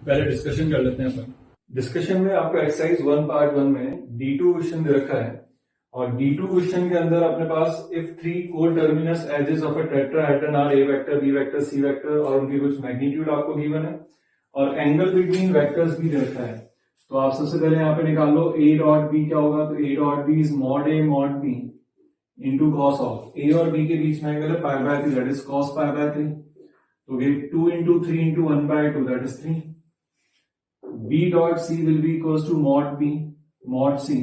पहले डिस्कशन कर लेते हैं अपन। डिस्कशन में आपको एक्सरसाइज 1 पार्ट 1 में D2 क्वेश्चन दे रखा है और D2 क्वेश्चन के अंदर अपने पास if three coterminous edges of a tetrahedron are A vector B vector C vector और उनकी कुछ मैग्नीट्यूड आपको गिवन है और एंगल बिटवीन वेक्टर्स भी दे रखा है। तो आप सबसे पहले यहाँ पे निकाल लो ए डॉट बी क्या होगा। तो A dot B is mod A mod B into cos of A और बी के बीच में एंगल है pi by 3 that is cos pi by 3। तो ये 2 into 3 into 1 by 2 that is 3। B dot C will be equals to mod B mod C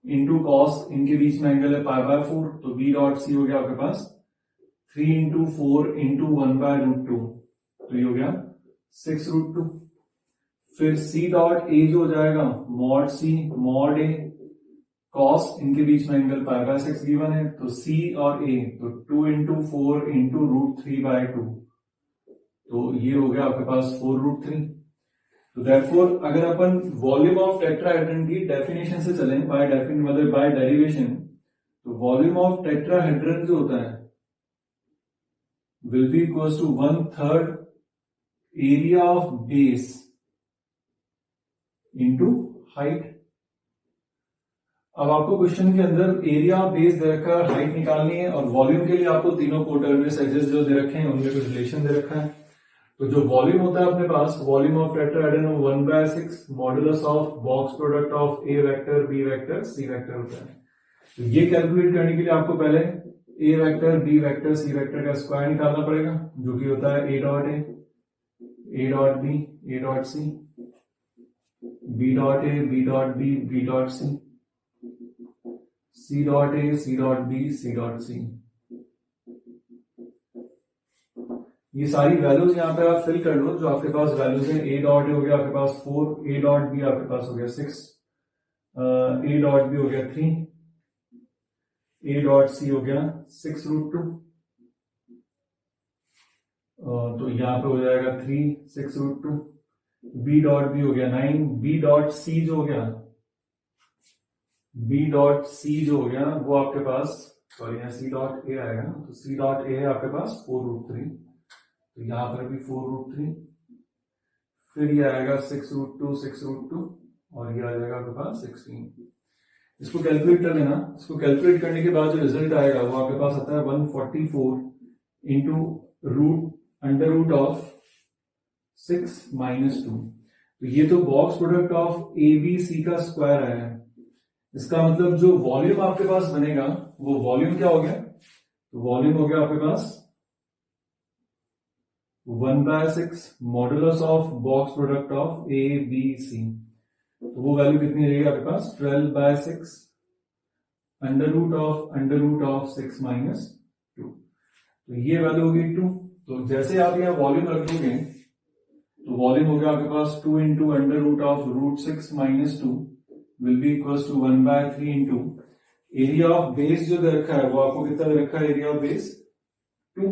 into cos, इनके बीच में angle है पाई बाय 4। तो B dot C हो गया आपके पास 3 into 4 into 1 by root 2। तो ये हो गया 6 रूट 2। फिर C dot A जो हो जाएगा mod C mod A cos, इनके बीच में एंगल पाई बाय 6 गिवन है। तो C और A तो 2 इंटू 4 इंटू रूट 3 बाय 2। तो ये हो गया आपके पास 4 रूट 3। तो therefore अगर अपन वॉल्यूम ऑफ टेट्राहेड्रन की डेफिनेशन से चलें बाय मतलब बाय डेरिवेशन, तो वॉल्यूम ऑफ टेट्राहेड्रन जो होता है will be equals to 1/3 area of base into height. अब आपको क्वेश्चन के अंदर एरिया ऑफ बेस दे रखा है, हाइट निकालनी है और वॉल्यूम के लिए आपको तीनों कोटर्मिनस एजेस जो दे रखे हैं उनमें कुछ रिलेशन दे रखा है। तो जो वॉल्यूम होता है अपने पास volume of tetrahedron 1/6 modulus of box product of A vector B vector C vector होता है। तो ये कैलकुलेट करने के लिए आपको पहले A vector B vector C vector का स्क्वायर निकालना पड़ेगा जो कि होता है A dot B A dot C, B dot A B dot B B dot C dot A C dot B C dot C. ये सारी वैल्यूज यहाँ पे आप फिल कर लो जो आपके पास वैल्यूज है। ए डॉट हो गया आपके पास 4, ए डॉट बी आपके पास हो गया 6, ए डॉट बी हो गया 3, ए डॉट सी हो गया 6 रूट 2। तो यहाँ पे हो जाएगा 3 6 रूट 2। बी डॉट बी हो गया 9, बी डॉट सी जो हो गया वो आपके पास सॉरी यहाँ सी डॉट ए आएगा ना, तो सी डॉट ए है आपके पास 4 रूट 3। तो यहां पर भी 4 रूट 3, फिर ये आएगा 6 रूट 2 और ये आ जाएगा आपके पास 16। इसको कैलकुलेट कर लेना। इसको कैलकुलेट करने के बाद जो रिजल्ट आएगा वो आपके पास आता है 144 into under root of 6 minus 2। तो ये तो box product of A B C का स्क्वायर आया है। इसका मतलब जो वॉल्यूम आपके पास बनेगा वो वॉल्यूम क्या हो गया, तो वॉल्यूम हो गया आपके पास 1/6 modulus of box product of A B C. तो वो वैल्यू कितनी रहेगी आपके पास 12/6 अंडर रूट ऑफ 6 माइनस 2। तो ये वैल्यू होगी 2। तो जैसे आप यहाँ वॉल्यूम रख दोगे तो वॉल्यूम हो गया आपके पास 2 into under root of root 6 minus 2 will be equals to 1/3 into area of base जो दे रखा है वो आपको कितना दे रखा है एरिया ऑफ बेस 2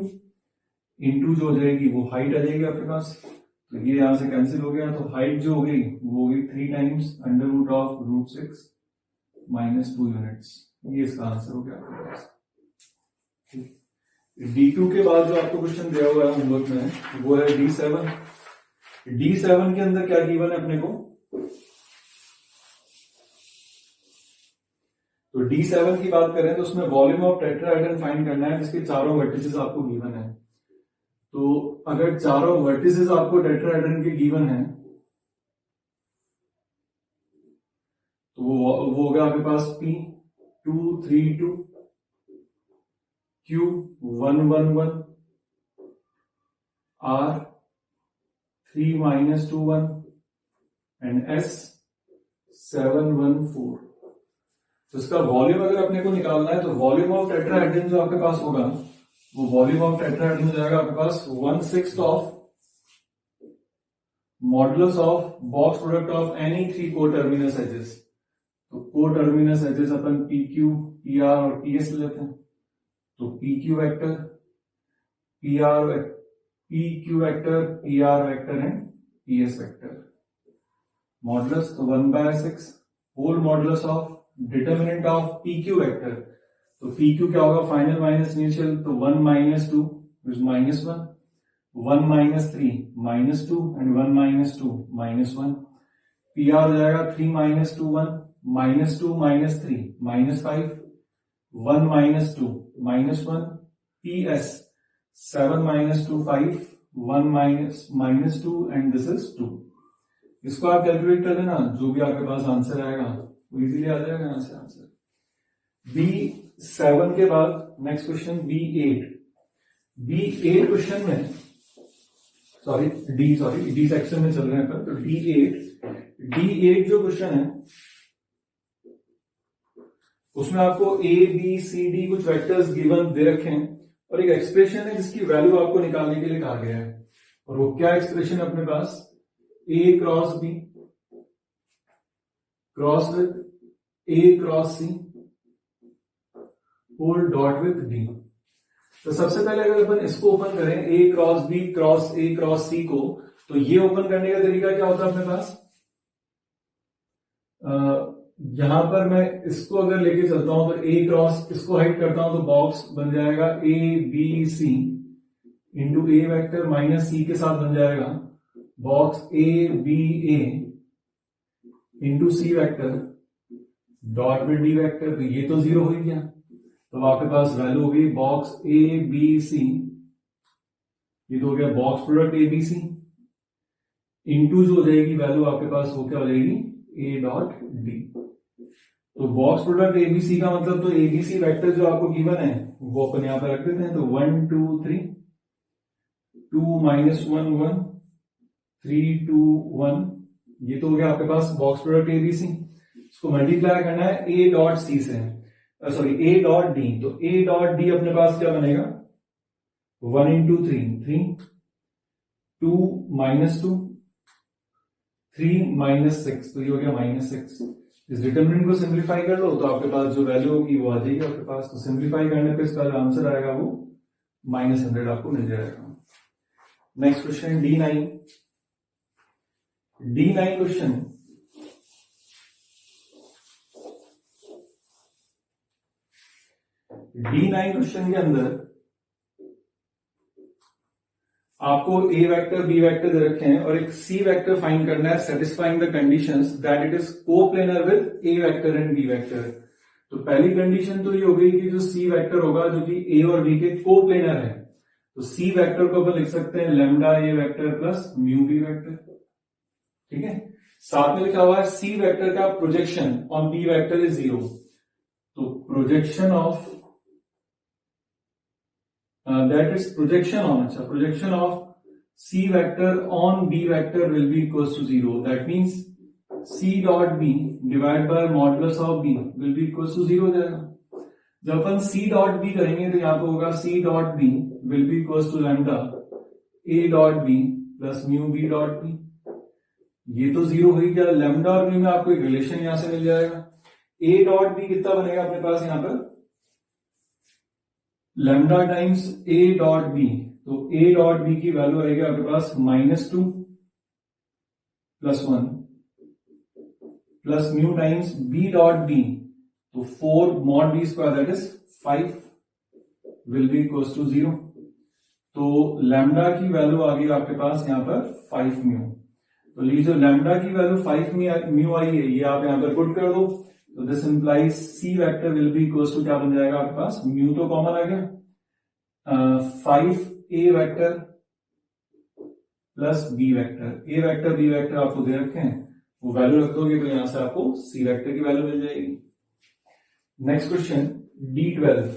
इंटू जो हो जाएगी वो हाइट आ जाएगी आपके पास। तो ये यहां से कैंसिल हो गया। तो हाइट जो हो गई वो होगी 3 times under root of root 6 minus 2 units. ये इसका आंसर हो गया आपके पास। D2 के बाद जो आपको क्वेश्चन दिया हुआ है होमवर्क में वो है D7। D7 के अंदर क्या गिवन है अपने को, तो D7 की बात करें तो उसमें वॉल्यूम ऑफ टेट्राहेड्रन फाइंड करना है जिसके चारों वर्टिसेस आपको गिवन है। तो अगर चारों वर्टिसेस आपको टेट्राहेड्रन के गिवन है तो वो होगा आपके पास P 2 3 2, Q 1 1 1, R 3 minus 2 1 and S 7 1 4। तो इसका वॉल्यूम अगर अपने को निकालना है तो वॉल्यूम ऑफ टेट्राहेड्रन जो आपके पास होगा वो वॉल्यूम ऑफ टेट्राहेड्रन हो जाएगा आपके पास 1/6 of modulus of box product of any 3 coterminous edges. तो कोटर्मिनस एजेस अपन PQ PR और PS लेते हैं। तो PQ vector PR vector and PS vector modulus तो 1/6 whole modulus of determinant of PQ vector. तो PQ क्या होगा फाइनल माइनस इनिशियल, तो 1 - 2 is -1। 1 minus 3 minus 2 and 1 minus 2 minus 1। P R हो जाएगा 3 minus 2 1 minus 2 minus 3 minus 5 1 minus 2 minus 1। P S 7 minus 2 5 1 minus 2 and this is 2। इसको आप calculate कर देना, जो भी आपके पास आंसर आएगा वो इजीली आ जाएगा यहां से आंसर। B7 के बाद next question B8। B8 question में डी सेक्शन में चल रहे हैं अपन, तो D8 जो क्वेश्चन है उसमें आपको A B C D कुछ वेक्टर्स गिवन दे रखे हैं और एक एक्सप्रेशन है जिसकी वैल्यू आपको निकालने के लिए कहा गया है। और वो क्या एक्सप्रेशन है अपने पास, A cross B cross with A cross C whole dot with D। तो सबसे पहले अगर अपन इसको ओपन करें A cross B cross A cross C को, तो ये ओपन करने का तरीका क्या होता है अपने पास, यहां पर मैं इसको अगर लेके चलता हूं तो A क्रॉस इसको हाइड करता हूं तो बॉक्स बन जाएगा A B C into A vector minus C के साथ बन जाएगा box A B A into C vector dot with D vector. तो ये तो 0 हो ही गया, तो आपके पास वैल्यू होगी बॉक्स A B C, ये तो हो गया box product A B C into जो हो जाएगी वैल्यू आपके पास वो क्या हो जाएगी A डॉट D। तो बॉक्स प्रोडक्ट ABC का मतलब तो ABC वेक्टर जो आपको गिवन है वो अपन यहां पर रख देते हैं, तो 1 2 3 2 माइनस 1 1 3 2 1, ये तो हो गया आपके पास बॉक्स प्रोडक्ट ABC। इसको मल्टीप्लाई करना है A डॉट C से, सॉरी A डॉट D, तो A डॉट D अपने पास क्या बनेगा 1 इंटू 3 2 माइनस 2 3 माइनस 6, तो ये हो गया माइनस 6। इस डिटरमिनेंट को सिंप्लीफाई कर लो तो आपके पास जो वैल्यू होगी वो आ जाएगी आपके पास। तो सिंप्लीफाई करने पे इसका जो आंसर आएगा वो -100 आपको मिल जाएगा। Next question D9 question. D9 question के अंदर आपको A वेक्टर B वेक्टर दे रखे हैं और एक C वेक्टर फाइंड करना है satisfying the conditions that it is coplanar with A vector and B vector. तो पहली कंडीशन तो ये हो गई कि जो C वेक्टर होगा जो कि A और B के कोप्लेनर है, तो C वेक्टर को अपन लिख सकते हैं lambda A vector plus mu B vector. ठीक है, साथ में लिखा हुआ है C वेक्टर का projection on B vector is 0, तो projection of that is projection of C vector on B vector will be equals to 0. That means C dot B divided by modulus of B will be equals to 0 हो जाएगा। जब अपन C dot B करेंगे तो यहाँ पे होगा C dot B will be equals to lambda A dot B plus mu B dot B। ये तो 0 हो ही गया, lambda और mu में आपको एक रिलेशन यहां से मिल जाएगा। A dot B कितना बनेगा अपने पास यहाँ पर lambda times A dot B, तो A डॉट B की वैल्यू आएगी आपके पास -2 plus 1 plus mu times B dot B, तो 4 mod B square that is 5 will be equals to 0। तो लैम्डा की वैल्यू आ गई आपके पास यहाँ पर 5 म्यू। तो ये जो लैम्डा की वैल्यू 5 म्यू आई है ये आप यहाँ पर पुट कर दो, तो this implies C vector will be equals to क्या बन जाएगा आपके पास, म्यू तो कॉमन आ गया 5A vector plus B vector. A vector B vector आपको दे रखे हैं, वो वैल्यू रख दोगे तो यहां से आपको C वेक्टर की वैल्यू मिल जाएगी। नेक्स्ट क्वेश्चन D12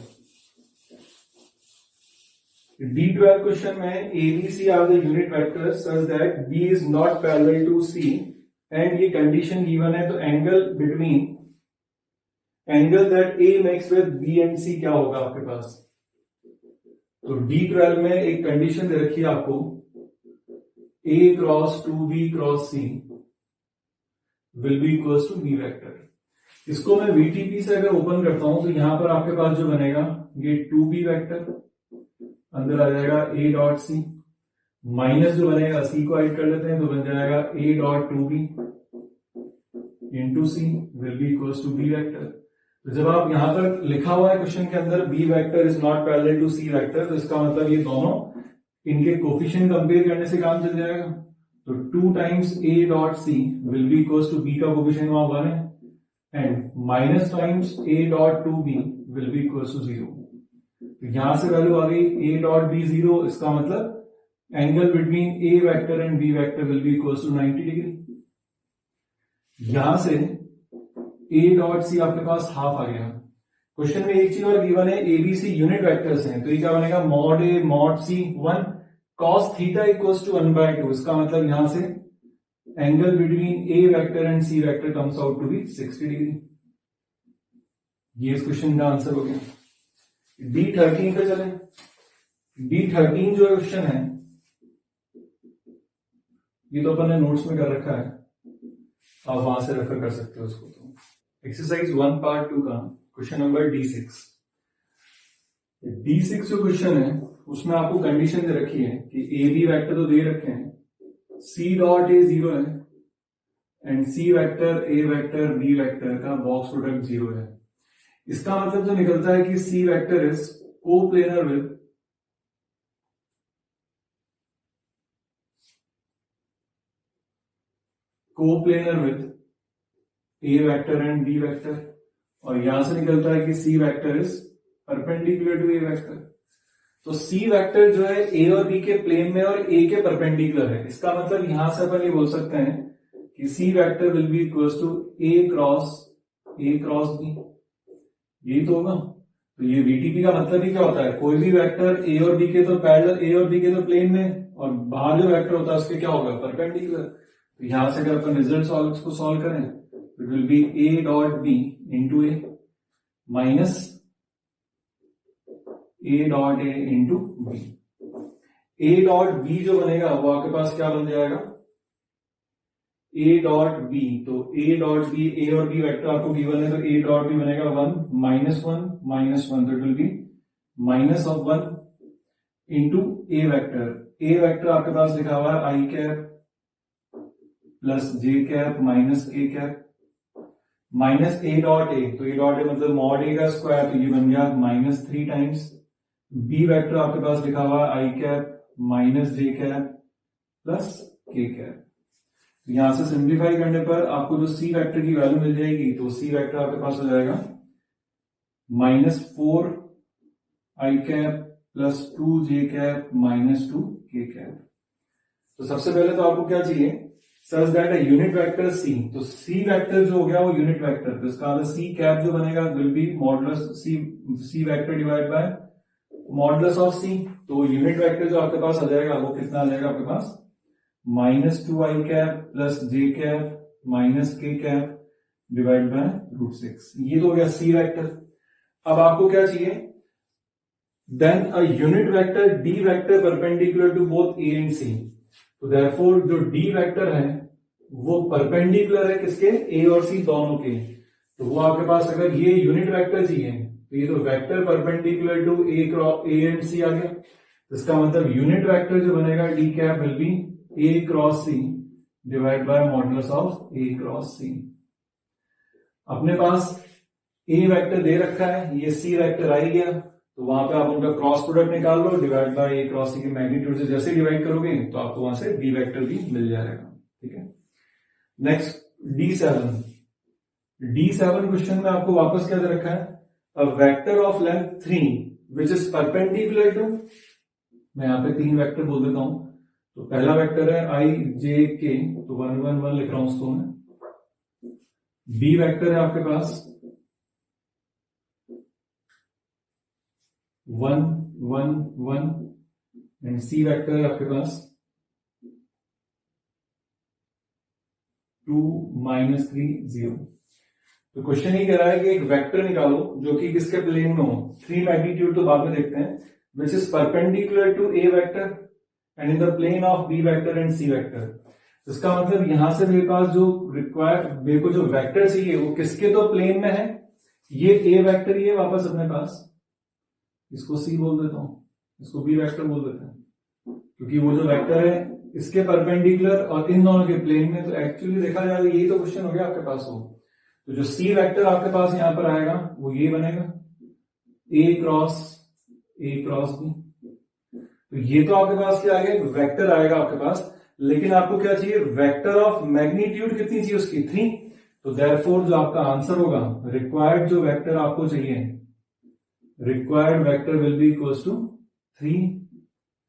क्वेश्चन में ABC are the unit vectors such that B is not parallel to C and ये कंडीशन गिवन है, तो angle that A makes with B and C क्या होगा आपके पास। तो D12 में एक कंडीशन दे रखी है आपको A cross 2B cross C will be equals to B vector. इसको मैं VTP से अगर ओपन करता हूं तो यहां पर आपके पास जो बनेगा ये 2B वेक्टर अंदर आ जाएगा A डॉट C, माइनस जो बनेगा C को ऐड कर लेते हैं तो बन जाएगा A dot 2B into C will be equals to B vector. तो जब आप यहां पर लिखा हुआ है क्वेश्चन के अंदर B vector is not parallel to C vector, तो इसका मतलब ये दोनों इनके कोफिशिएंट कंपेयर करने से काम चल जाएगा। तो 2 times a dot C will be equals to b का कोफिशिएंट वहां 1 है, and minus times a dot two b will be equals to 0। तो यहां से वैल्यू आ गई a डॉट b 0, इसका मतलब angle between a vector and b vector will be equals to 90 degree. यहां से a डॉट सी आपके पास हाफ आ गया। क्वेश्चन में एक चीज और गिवन है, एबीसी यूनिट वेक्टर्स हैं, तो ये क्या बनेगा, mod a mod c 1 cos theta equals to 1/2। इसका मतलब यहां से angle between a vector and c vector comes out to be 60 degree. ये इस क्वेश्चन का आंसर हो गया। D13 पे चले। D13 जो क्वेश्चन है ये तो अपन ने नोट्स में कर रखा है, आप वहां से रेफर कर सकते हो उसको। तो एक्सरसाइज 1 पार्ट 2 का क्वेश्चन नंबर D6। D6 जो क्वेश्चन है उसमें आपको कंडीशन दे रखी है कि ए बी वेक्टर तो दे रखे हैं, सी डॉट ए 0 है and C vector A vector B vector का बॉक्स प्रोडक्ट 0 है। इसका मतलब जो निकलता है कि C vector is coplanar with A vector and B vector, और यहां से निकलता है कि C vector is perpendicular to A vector. तो सी वेक्टर जो है ए और बी के प्लेन में और ए के परपेंडिकुलर है। इसका मतलब यहां से अपन ये बोल सकते हैं कि C vector will be equals to A cross B. यही तो होगा। तो ये वीटीपी का मतलब ही क्या होता है, कोई भी वेक्टर ए और बी के तो पैरेलल, ए और बी के तो प्लेन में, और बाहर जो वेक्टर होता है उसके क्या होगा, परपेंडिकुलर। तो यहां से अगर अपन रिजल्ट को सॉल्व करें, it will be A dot B into A minus A dot A into B. A dot B जो बनेगा वो आपके पास क्या बन जाएगा, ए डॉट बी। तो ए डॉट बी, ए और बी वेक्टर आपको गिवन है, तो ए डॉट बी बनेगा 1 माइनस 1 माइनस 1, तो it will B minus of 1 into A vector. A vector आपके पास लिखा हुआ है आई कैप प्लस जे कैप माइनस के cap minus A dot A, तो ए डॉट ए मतलब मॉड ए का स्क्वायर, तो ये बन गया माइनस 3 टाइम्स। बी वेक्टर आपके पास लिखा हुआ है आई कैप माइनस जे कैप प्लस के कैप। यहां से सिंप्लीफाई करने पर आपको जो सी वेक्टर की वैल्यू मिल जाएगी, तो सी वेक्टर आपके पास हो जाएगा माइनस 4 आई कैप प्लस 2 जे कैप माइनस 2 के कैप। तो सबसे पहले तो आपको क्या चाहिए, such that a unit vector C. तो सी वेक्टर जो हो गया वो यूनिट वेक्टर, तो इसका मतलब सी कैप जो बनेगा will be modulus C vector divide by modulus of C. तो यूनिट वेक्टर जो आपके पास आ जाएगा वो कितना आ जाएगा आपके पास, माइनस 2 आई कैप प्लस जे कैप माइनस के कैप डिवाइड बाय √6। ये तो हो गया सी वेक्टर। अब आपको क्या चाहिए, then a unit vector D vector perpendicular to both A and C. तो देयरफॉर जो डी वेक्टर है वो परपेंडिकुलर है किसके, ए और सी दोनों के। तो वो आपके पास अगर ये यूनिट वेक्टर चाहिए तो ये तो vector perpendicular to A and C आ गया। तो इसका मतलब यूनिट वेक्टर जो बनेगा D cap will be A cross C divide by modulus of A cross C. अपने पास ए वेक्टर दे रखा है, ये सी वेक्टर आ ही गया, तो वहां पे आप उनका क्रॉस प्रोडक्ट निकाल लो, डिवाइड बाय ए क्रॉस सी के मैग्नीट्यूड से जैसे डिवाइड करोगे तो आपको वहां से बी वेक्टर भी मिल जाएगा। ठीक है, नेक्स्ट D7 क्वेश्चन में आपको वापस क्या दे रखा है, a vector of length 3 which is perpendicular to, मैं यहां पे 3 वेक्टर बोल देता हूं। तो पहला वेक्टर है आई जे के, तो 1 1 1 लिख रहा हूं उसको मैं। बी वेक्टर है आपके पास 1 1 1 एंड सी वेक्टर है आपके पास 2 -3 0। तो क्वेश्चन ये कह रहा है कि एक वेक्टर निकालो जो कि किसके प्लेन में हो, 3 मैग्नीट्यूड तो बाद में देखते हैं, which is perpendicular to A vector and in the plane of B vector and C vector. इसका मतलब यहां से मेरे पास जो मेरे को जो वेक्टर चाहिए वो किसके तो प्लेन में है, ये ए वेक्टर ही है वापस अपने पास, इसको सी बोल देता हूं, इसको बी वेक्टर बोल देते हैं, क्योंकि वो जो वेक्टर है इसके परपेंडिकुलर और इन दोनों के प्लेन में। तो एक्चुअली देखा जाए तो यही तो क्वेश्चन हो गया आपके पास हो। तो जो सी वेक्टर आपके पास यहां पर आएगा वो ये बनेगा ए क्रॉस बी। तो ये तो आपके पास क्या आ गया, वेक्टर आएगा आपके पास, लेकिन आपको क्या चाहिए, वेक्टर ऑफ मैग्नीट्यूड कितनी चाहिए उसकी, 3। तो देयरफॉर जो आपका आंसर होगा, रिक्वायर्ड जो वेक्टर आपको चाहिए, required vector will be equals to 3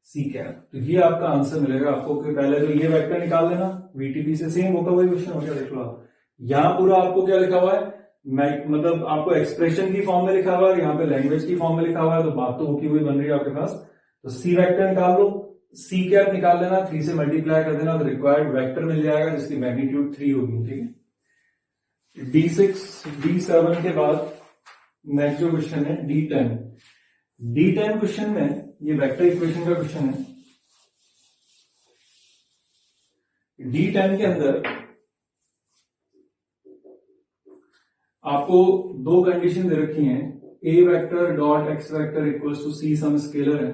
C cap. तो ये आपका आंसर मिलेगा आपको। कि पहले तो ये वेक्टर निकाल लेना, वीटीपी से सेम होगा, वही क्वेश्चन हो गया। देख लो आप, यहां पूरा आपको क्या लिखा हुआ है, मतलब आपको एक्सप्रेशन की फॉर्म में लिखा हुआ है, यहाँ पे लैंग्वेज की फॉर्म में लिखा हुआ है, तो बात तो होती हुई बन रही है आपके पास। तो सी वेक्टर निकाल लो, सी कैप निकाल लेना, 3 से मल्टीप्लाई कर देना, तो रिक्वायर्ड वेक्टर मिल जाएगा जिसकी मैग्नीट्यूड 3 होगी। ठीक है, D6 D7 के बाद नेक्स्ट जो क्वेश्चन है D10। D10 क्वेश्चन में ये वेक्टर इक्वेशन का क्वेश्चन है। D10 के अंदर आपको दो कंडीशन दे रखी हैं, A vector dot X vector equals to C some scalar है,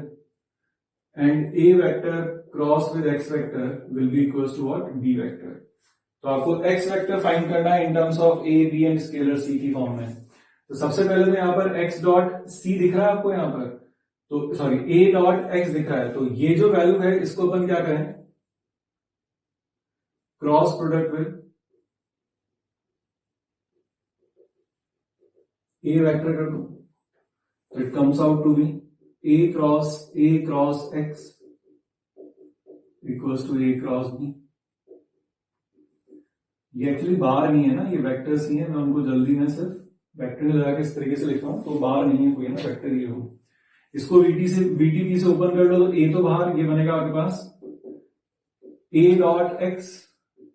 and A vector cross with X vector will be equals to what, B vector. तो आपको एक्स वेक्टर फाइंड करना है in terms of A B and scalar C की form में। तो सबसे पहले तो यहां पर एक्स डॉट सी दिख रहा है आपको यहां पर, तो सॉरी ए डॉट एक्स दिख रहा है, तो ये जो वैल्यू है इसको अपन क्या करें, cross product with A vector कर दो, तो it comes out to be A cross X equals to A cross B. ये एक्चुअली बार नहीं है ना, ये वेक्टर्स ही है, मैं उनको जल्दी में सिर्फ वेक्टर लगा के इस तरीके से लिख रहा हूं, तो बार नहीं है कोई ना, वेक्टर ये हो। इसको वीटीपी से ओपन कर लो, तो ए तो बाहर, ये बनेगा आपके पास A dot X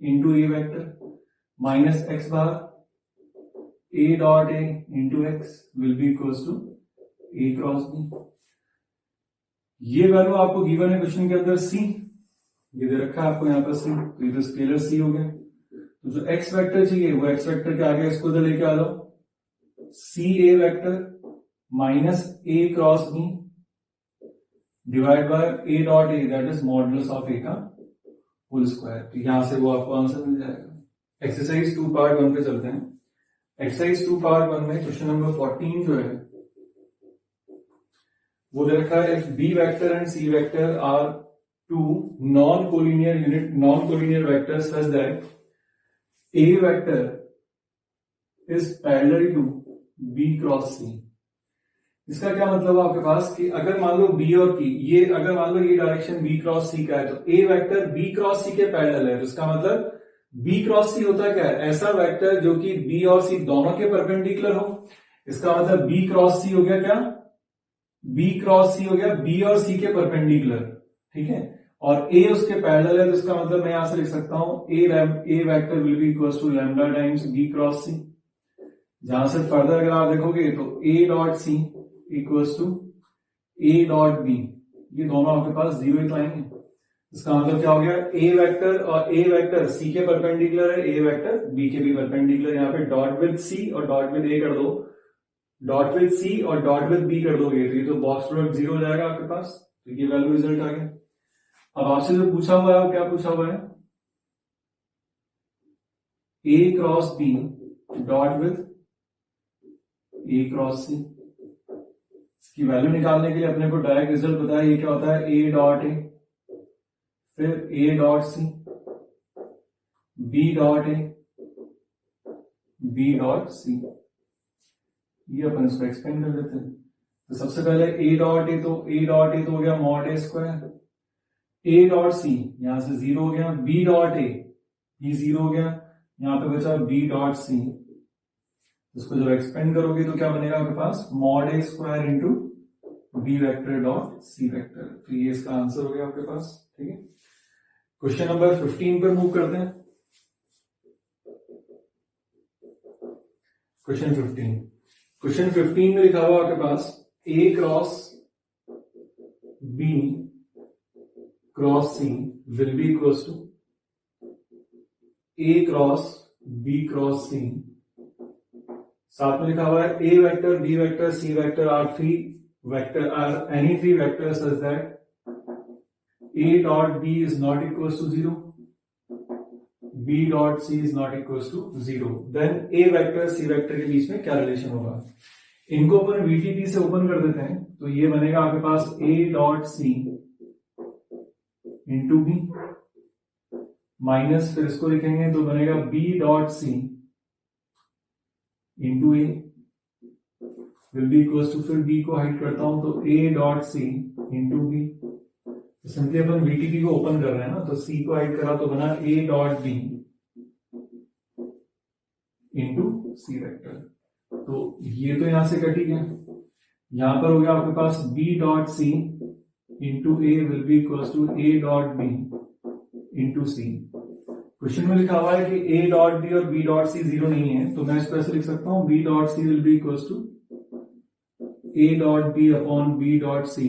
into A vector minus X बाहर, A dot A into X will be equals to A cross B. ये वैल्यू आपको गिवन है क्वेश्चन के अंदर सी, ये दे रखा है आपको यहां पर सी, तो ये तो स्केलर सी हो गया। तो जो एक्स वेक्टर चाहिए वो एक्स वेक्टर के आगे इसको इधर लेके आ लो, C A vector minus A cross B divide by A dot A, that is modulus of A का होल स्क्वायर। तो यहां से वो आपको आंसर मिल जाएगा। एक्सरसाइज 2 पार्ट 1 पे चलते हैं। एक्सरसाइज 2 पार्ट 1 में क्वेश्चन नंबर 14 जो है वो दे रखा है, if B vector and C vector are two non collinear vector such that A vector is parallel to B cross C. इसका क्या मतलब है आपके पास कि अगर मान लो बी और की, ये अगर मान लो ये डायरेक्शन बी क्रॉस सी का है, तो ए वेक्टर बी क्रॉस सी के पैरेलल है, तो इसका मतलब बी क्रॉस सी होता क्या है, ऐसा वेक्टर जो कि बी और सी दोनों के परपेंडिकुलर हो। इसका मतलब बी क्रॉस सी हो गया क्या, बी क्रॉस सी हो गया बी और सी के परपेंडिकुलर, ठीक है, और ए उसके पैरेलल है, तो इसका मतलब मैं यहां से लिख सकता हूं A vector will be equals to lambda times B cross C. जहां से फर्दर अगर आप देखोगे तो A dot C equals to A dot B, ये दोनों आपके पास जीरो ही तो आएंगे। इसका मतलब क्या हो गया, ए वेक्टर और ए वेक्टर सी के परपेंडिकुलर है, ए वेक्टर बी के भी परपेंडिकुलर। यहाँ पे डॉट विद सी और डॉट विद ए कर दो, डॉट विद सी और डॉट विद बी कर दोगे, तो ये तो बॉक्स प्रोडक्ट जीरो हो जाएगा आपके पास। तो ये वैल्यू रिजल्ट आ गया। अब आपसे जो पूछा हुआ है वो क्या पूछा हुआ है, A cross B dot with A cross C. इसकी वैल्यू निकालने के लिए अपने को डायरेक्ट रिजल्ट पता है, ये क्या होता है, ए डॉट ए फिर A dot C B dot A B dot C. ये अपन इसको एक्सपेंड कर देते हैं। तो सबसे पहले ए डॉट ए, तो ए डॉट ए तो हो गया mod A square, A dot C यहां से जीरो हो गया, बी डॉट ए ये जीरो हो गया, यहां पे बचा बी डॉट सी। इसको जब एक्सपेंड करोगे तो क्या बनेगा आपके पास, mod A square into B vector dot C vector. तो ये इसका आंसर हो गया आपके पास। ठीक है, क्वेश्चन नंबर 15 पर मूव करते हैं। क्वेश्चन 15 में लिखा हुआ आपके पास A cross B cross C will be equals to A cross B cross C. साथ में लिखा हुआ है A vector B vector C vector are any three vector such that A dot B is not equals to 0, B dot C is not equals to 0, then A vector C vector के बीच में क्या relation होगा। इनको अपन VTP से open कर देते हैं, तो ये बनेगा आपके पास A dot C into B minus, फिर इसको लिखेंगे तो बनेगा B dot C into A will be equal to, फिर बी को हाइड करता हूं तो A dot C into B. Simply अपन VTP को ओपन कर रहे हैं ना, तो सी को हाइड करा तो बना A dot B into C vector. तो ये तो यहां से कटी गया, यहां पर हो गया आपके पास B dot C into A will be equal to A dot B into C. Question में लिखा हुआ है कि ए डॉट बी और बी डॉट सी जीरो नहीं है, तो मैं इसको ऐसे लिख सकता हूं B dot C will be equal to A dot B upon B dot C,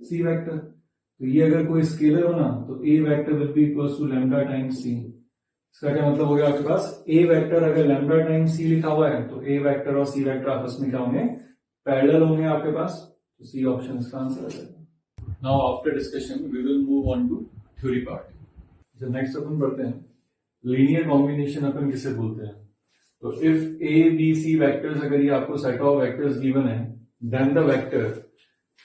C vector. तो ये अगर कोई स्केलर हो ना तो A vector will be equal to lambda times C. इसका क्या मतलब हो गया आपके पास, ए वेक्टर अगर लैम्डा टाइम्स सी लिखा हुआ है तो ए वेक्टर और सी वेक्टर आपस में क्या होंगे, पैरेलल होंगे आपके पास। तो सी ऑप्शन इसका आंसर आ जाएगा। Now after discussion we will move on to theory part. जब नेक्स्ट अपन पढ़ते हैं लीनियर कॉम्बिनेशन अपन किसे बोलते हैं। तो if A B C vectors, अगर ये आपको सेट ऑफ वेक्टर्स गिवन है, देन द वेक्टर,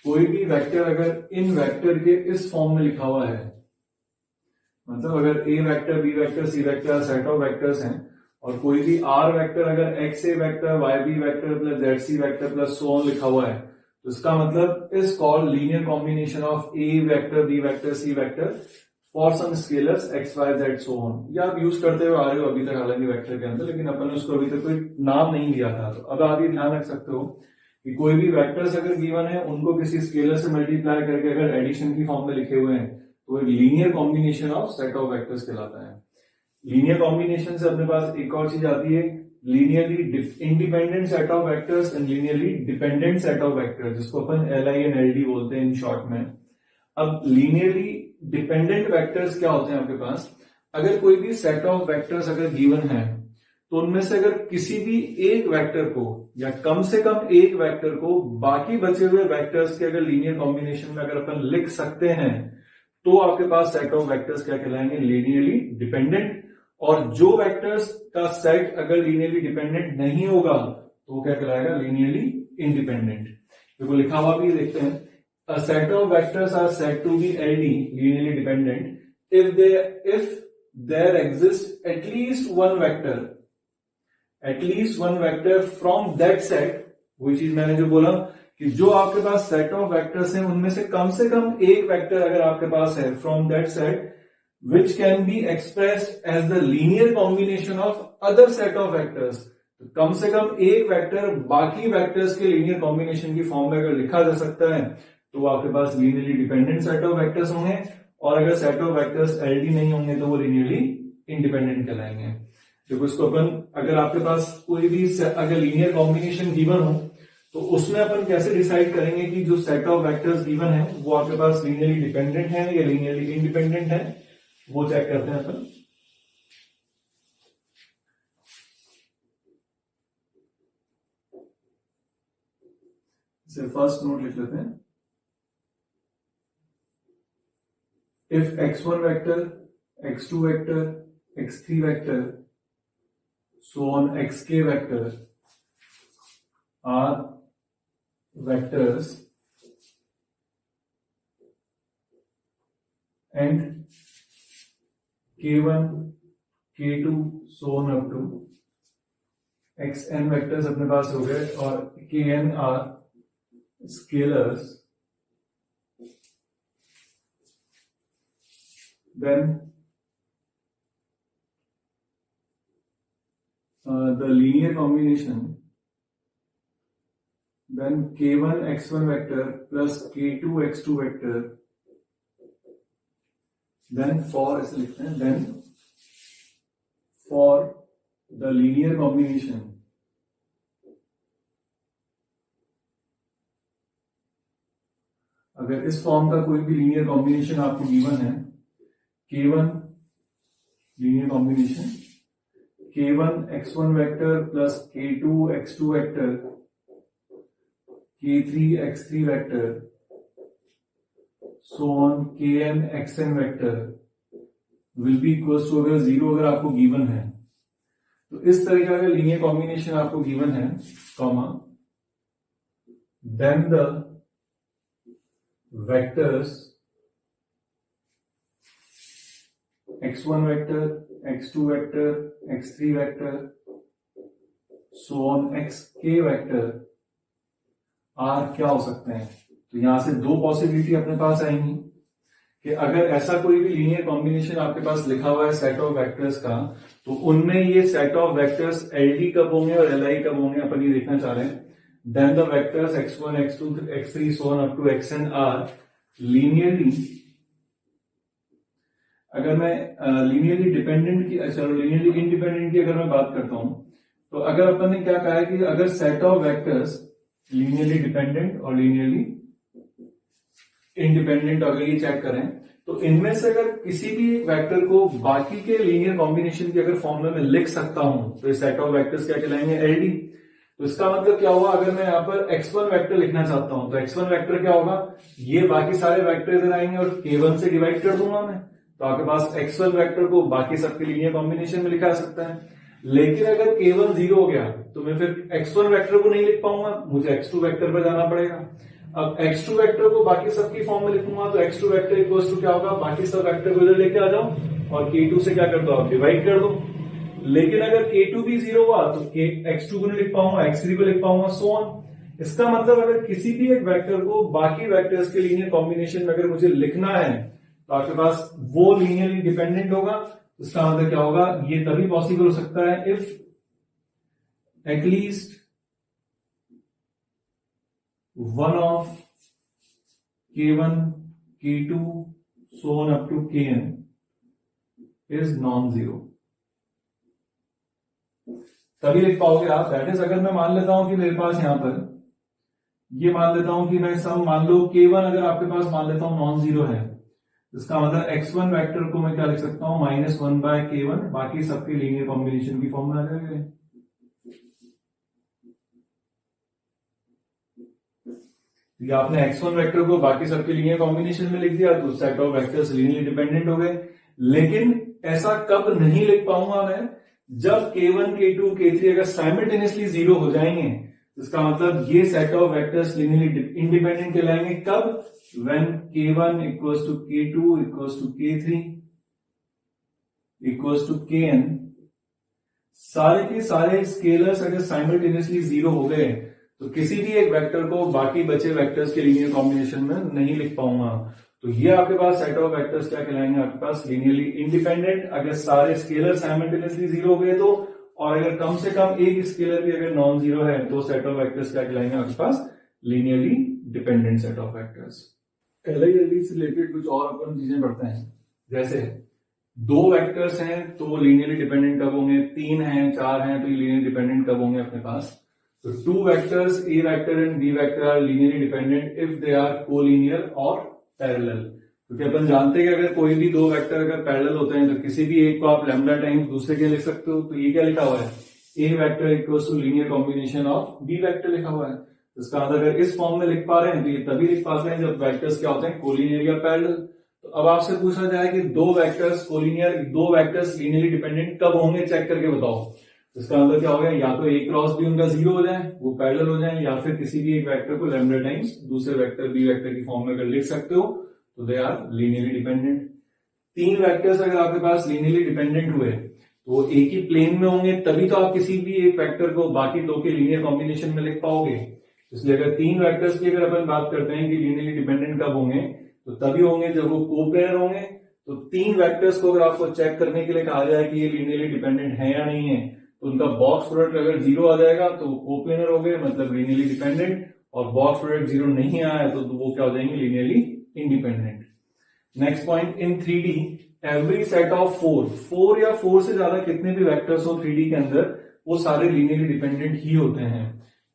कोई भी वेक्टर अगर इन वेक्टर के इस फॉर्म में लिखा हुआ है, मतलब अगर A vector B vector C vector set of vectors हैं और कोई भी आर वेक्टर अगर X A vector Y B vector plus Z C vector plus so on लिखा हुआ है, तो इसका मतलब is called linear combination of A vector B vector C vector for some scalars X Y Z so on. या आप use करते हुए आ रहे हो अभी तक हालांकि वेक्टर के अंदर, लेकिन अपन ने उसको अभी तक कोई नाम नहीं दिया था। तो अब आप ये ध्यान रख सकते हो कि कोई भी वेक्टर्स अगर गिवन है उनको किसी स्केलर से मल्टीप्लाई करके अगर एडिशन की फॉर्म में लिखे हुए हैं तो एक linear combination of set of vectors कहलाता है। लीनियर कॉम्बिनेशन से अपने पास एक और चीज आती है, linearly independent set of vectors and linearly dependent set of vectors, जिसको अपन LI एंड LD बोलते हैं इन शॉर्ट में। अब लीनियरली डिपेंडेंट वेक्टर्स क्या होते हैं आपके पास, अगर कोई भी सेट ऑफ वेक्टर्स अगर गिवन है तो उनमें से अगर किसी भी एक वेक्टर को या कम से कम एक वेक्टर को बाकी बचे हुए वेक्टर्स के अगर लीनियर कॉम्बिनेशन में अगर अपन लिख सकते हैं तो आपके पास सेट ऑफ वेक्टर्स क्या कहलाएंगे, लीनियरली डिपेंडेंट। और जो वेक्टर्स का सेट अगर लीनियरली डिपेंडेंट नहीं होगा तो वो क्या कहलाएगा, लीनियरली इंडिपेंडेंट। देखो लिखा हुआ भी देखते हैं, a set of vectors are said to be LD linearly dependent if there exists at least one vector from that set, वही चीज मैंने जो बोला कि जो आपके पास सेट ऑफ वेक्टर्स हैं उनमें से कम एक वेक्टर अगर आपके पास है from that set which can be expressed as the linear combination of other set of vectors। तो कम से कम एक वेक्टर बाकी वेक्टर्स के लीनियर कॉम्बिनेशन की फॉर्म में अगर लिखा जा सकता है तो वो आपके पास linearly dependent set of vectors होंगे। और अगर सेट ऑफ वेक्टर्स LD नहीं होंगे तो वो लीनियरली इंडिपेंडेंट कहलाएंगे। देखो इसको अपन, अगर आपके पास कोई भी अगर लीनियर कॉम्बिनेशन गिवन हो तो उसमें अपन कैसे डिसाइड करेंगे कि जो सेट ऑफ वेक्टर्स गिवन है वो आपके पास लीनियरली डिपेंडेंट है या लीनियरली इंडिपेंडेंट है, वो चेक करते हैं अपन। फर्स्ट नोट लिख लेते हैं, if x1 vector, x2 vector, x3 vector, so on xk vector are vectors and k1, k2, so on up to xn vectors अपने पास हो गए और kn are scalars, then the linear combination, then k1 x1 vector plus k2 x2 vector, then for ऐसे लिखते हैं, then for the linear combination अगर इस form का कोई भी लीनियर कॉम्बिनेशन आपको गिवन है, k1 linear combination k1 x1 vector plus k2 x2 vector k3 x3 vector so on kn xn vector will be equal to, अगर 0 अगर आपको गिवन है तो इस तरह का अगर लीनियर कॉम्बिनेशन आपको गिवन है, comma then the vectors x1 vector, x2 vector, x3 vector, so on xk vector are क्या हो सकते हैं? तो यहां से दो पॉसिबिलिटी अपने पास आएंगी कि अगर ऐसा कोई भी लीनियर कॉम्बिनेशन आपके पास लिखा हुआ है सेट ऑफ वेक्टर्स का, तो उनमें ये सेट ऑफ वेक्टर्स एलडी कब होंगे और एलआई कब होंगे, अपन ये देखना चाह रहे हैं. Then the vectors x1, x2, x3 so on up to xn are linearly, अगर मैं लीनियरली डिपेंडेंट की, चलो लीनियरली इंडिपेंडेंट की अगर मैं बात करता हूं, तो अगर अपन ने क्या कहा है कि अगर set of vectors linearly dependent और लीनियरली इंडिपेंडेंट अगर ये चेक करें, तो इनमें से अगर किसी भी वेक्टर को बाकी के लीनियर कॉम्बिनेशन की अगर फॉर्मूला में लिख सकता हूं, तो ये सेट ऑफ वेक्टर्स क्या कहलाएंगे? एलडी. तो इसका मतलब क्या हुआ, अगर मैं यहां पर x1 वेक्टर लिखना चाहता हूं, तो x1 वेक्टर क्या होगा, ये बाकी सारे वेक्टर इधर आएंगे और k1 से डिवाइड कर दूंगा मैं, तो आपके पास x1 वेक्टर को बाकी सबके लीनियर कॉम्बिनेशन में लिखा जा सकता है. लेकिन अगर k1 0 हो गया, तो मैं फिर x1 वेक्टर को नहीं लिख पाऊंगा, मुझे x2 वेक्टर पर जाना पड़ेगा. अब x2 वेक्टर को बाकी सबकी फॉर्म में लिखूंगा, तो x2 वेक्टर इक्वल्स टू क्या होगा, बाकी सब वेक्टर को इधर लेके आ जाओ और k2 से क्या कर दो, आप डिवाइड कर दो. लेकिन अगर k2 भी 0 हुआ, तो x2 को नहीं लिख पाऊंगा, x3 को लिख पाऊंगा, सो ऑन. इसका मतलब अगर किसी भी एक वेक्टर को बाकी वेक्टर्स के लीनियर कॉम्बिनेशन में अगर मुझे लिखना है, तो आपके पास वो लीनियरली डिपेंडेंट होगा. इसका मतलब क्या होगा, ये तभी पॉसिबल हो सकता है if at least one of k1, k2 so on up to kn is non-zero. तभी लिख पाओगे आप. दैट इज, अगर मैं मान लेता हूं कि मेरे पास यहां पर ये मान लेता हूं कि मैं सब मान लो k1 अगर आपके पास मान लेता हूं नॉन जीरो है, इसका मतलब x1 वेक्टर को मैं क्या लिख सकता हूं, -1/k1, बाकी सबके लीनियर कॉम्बिनेशन की फॉर्म में आ जाएगा. ये आपने x1 वेक्टर को बाकी सबके लीनियर कॉम्बिनेशन में लिख दिया, तो set of vectors linearly dependent हो गए. लेकिन ऐसा कब नहीं लिख पाऊंगा मैं, जब k1, k2, k3 अगर साइमल्टेनियसली 0 हो जाएंगे. इसका मतलब ये set of vectors linearly independent कहलाएंगे कब, when k1 equals to k2 equals to k3 equals to kn, सारे के सारे स्केलर्स अगर साइमल्टेनियसली 0 हो गए, तो किसी भी एक वेक्टर को बाकी बचे वेक्टर्स के लीनियर कॉम्बिनेशन में नहीं लिख पाऊंगा. तो ये आपके पास सेट ऑफ वेक्टर्स क्या कहलाएंगे, आपके पास लीनियरली इंडिपेंडेंट अगर सारे स्केलर साइमल्टेनियसली 0 हो गए तो, और अगर कम से कम एक स्केलर भी अगर नॉन जीरो है, तो सेट ऑफ वेक्टर्स क्या कहलाएंगे आपके पास, linearly dependent set of vectors. LI LD से रिलेटेड कुछ और अपन चीजें पढ़ते हैं. जैसे दो वेक्टर्स हैं तो लीनियरली डिपेंडेंट कब होंगे, 3 हैं 4 हैं तो ये लीनियरली डिपेंडेंट कब होंगे अपने पास. So two vectors A vector and B vector are linearly dependent if they are collinear or parallel. क्योंकि अपन जानते हैं कि अगर कोई भी दो वेक्टर अगर पैरेलल होते हैं, तो किसी भी एक को आप लैम्डा टाइम्स दूसरे के लिख सकते हो. तो ये क्या लिखा हुआ है, A vector equals to linear combination of B vector लिखा हुआ है. इसका मतलब अगर इस फॉर्म में लिख पा रहे हैं, तो ये तभी लिख पाते हैं जब वेक्टर्स क्या होते हैं, कोलिनियर या पैरेलल. तो अब आपसे पूछा जाए कि दो वेक्टर्स कोलिनियर, दो वेक्टर्स लीनियरली डिपेंडेंट कब होंगे, चेक करके बताओ. इसका मतलब क्या हो गया, या तो A क्रॉस B उनका 0 हो जाए, वो पैरेलल हो जाए, या फिर किसी भी एक वेक्टर को लैम्डा टाइम्स दूसरे वेक्टर B वेक्टर की फॉर्म में अगर लिख सकते हो, तो they are linearly dependent. 3 vectors अगर आपके पास लीनियरली डिपेंडेंट हुए, तो एक ही प्लेन में होंगे, तभी तो आप किसी भी एक वेक्टर को बाकी दो के लीनियर कॉम्बिनेशन में लिख पाओगे. इसलिए अगर 3 वेक्टर्स की अगर अपन बात करते हैं कि लीनियरली डिपेंडेंट कब होंगे, तो तभी होंगे जब वो कोपेयर होंगे. तो 3 वेक्टर्स को अगर आपको चेक करने के लिए कहा जाए कि ये लीनियरली डिपेंडेंट है या नहीं है, तो उनका बॉक्स प्रोडक्ट अगर 0 आ जाएगा तो कोप्लेनर हो गए, मतलब लीनियरली डिपेंडेंट. और बॉक्स प्रोडक्ट 0 नहीं आया तो वो क्या हो जाएंगे, linearly independent. Next point, in 3D every set of 4 या 4 से ज्यादा कितने भी वेक्टर्स हो 3D के अंदर, वो सारे लीनियरली डिपेंडेंट ही होते हैं.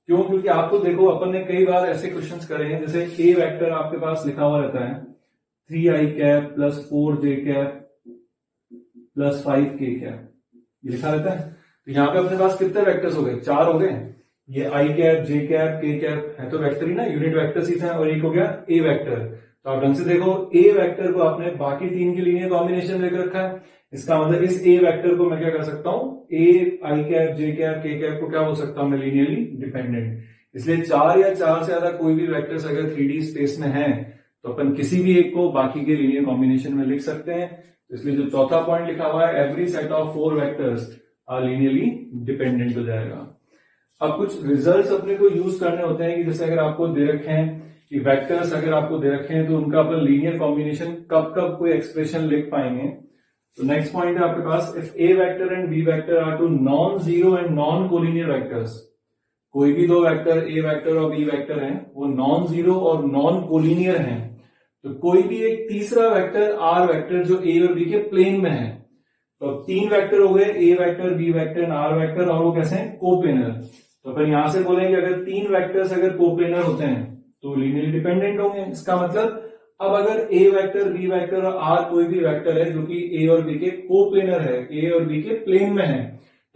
क्यों, क्योंकि आपको देखो अपन ने कई बार ऐसे क्वेश्चंस करे हैं, जैसे A वेक्टर आपके पास लिखा हुआ रहता है 3i cap plus 4j cap plus 5k cap, ये लिखा रहता है. तो यहाँ पे अपने पास कितने वेक्टर्स हो गए, 4 हो गए. ये आई कैप, जे कैप, के कैप है तो वेक्टर ही ना, यूनिट वेक्टर्स ही थे. और एक हो गया ए वेक्टर. तो आप ढंग से देखो, ए वेक्टर को आपने बाकी 3 की लीनियर कॉम्बिनेशन लेकर रखा है. इसका मतलब इस ए वेक्टर को मैं क्या कर सकता हूं, ए आई कैप, जे कैप, के कैप को क्या बोल सकता हूं मैं, लीनियरली डिपेंडेंट. इसलिए 4 या 4 से ज्यादा कोई भी वेक्टर्स अगर 3D स्पेस में है, तो अपन किसी भी एक को बाकी के लीनियर कॉम्बिनेशन में लिख सकते हैं। तो इसलिए जो चौथा पॉइंट लिखा हुआ है, every set of 4 vectors are linearly dependent हो जाएगा। अब कुछ रिजल्ट्स अपने को यूज करने होते हैं कि जैसे अगर आपको दे रखे हैं कि वेक्टर्स अगर आपको दे रखे हैं तो उनका अपन लीनियर कॉम्बिनेशन कब कब कोई एक्सप्रेशन लिख पाएंगे। तो नेक्स्ट पॉइंट है आपके पास, if A vector and B vector are two non zero and non collinear vectors, कोई भी दो वेक्टर ए वेक्टर और बी वेक्टर हैं वो नॉन जीरो और नॉन कोलिनियर हैं, तो कोई भी एक तीसरा वेक्टर आर वेक्टर जो ए और बी के प्लेन में है, तो अब 3 वेक्टर हो गए, A vector B vector and R vector, और वो कैसे हैं, कोप्लेनर। तो अपन यहां से बोलेंगे अगर 3 वेक्टर्स अगर कोप्लेनर होते हैं तो लीनियरली डिपेंडेंट होंगे। इसका मतलब अब अगर ए वेक्टर बी वेक्टर और आर कोई भी वेक्टर है जो कि ए और बी के कोप्लेनर है, ए और बी के प्लेन में है,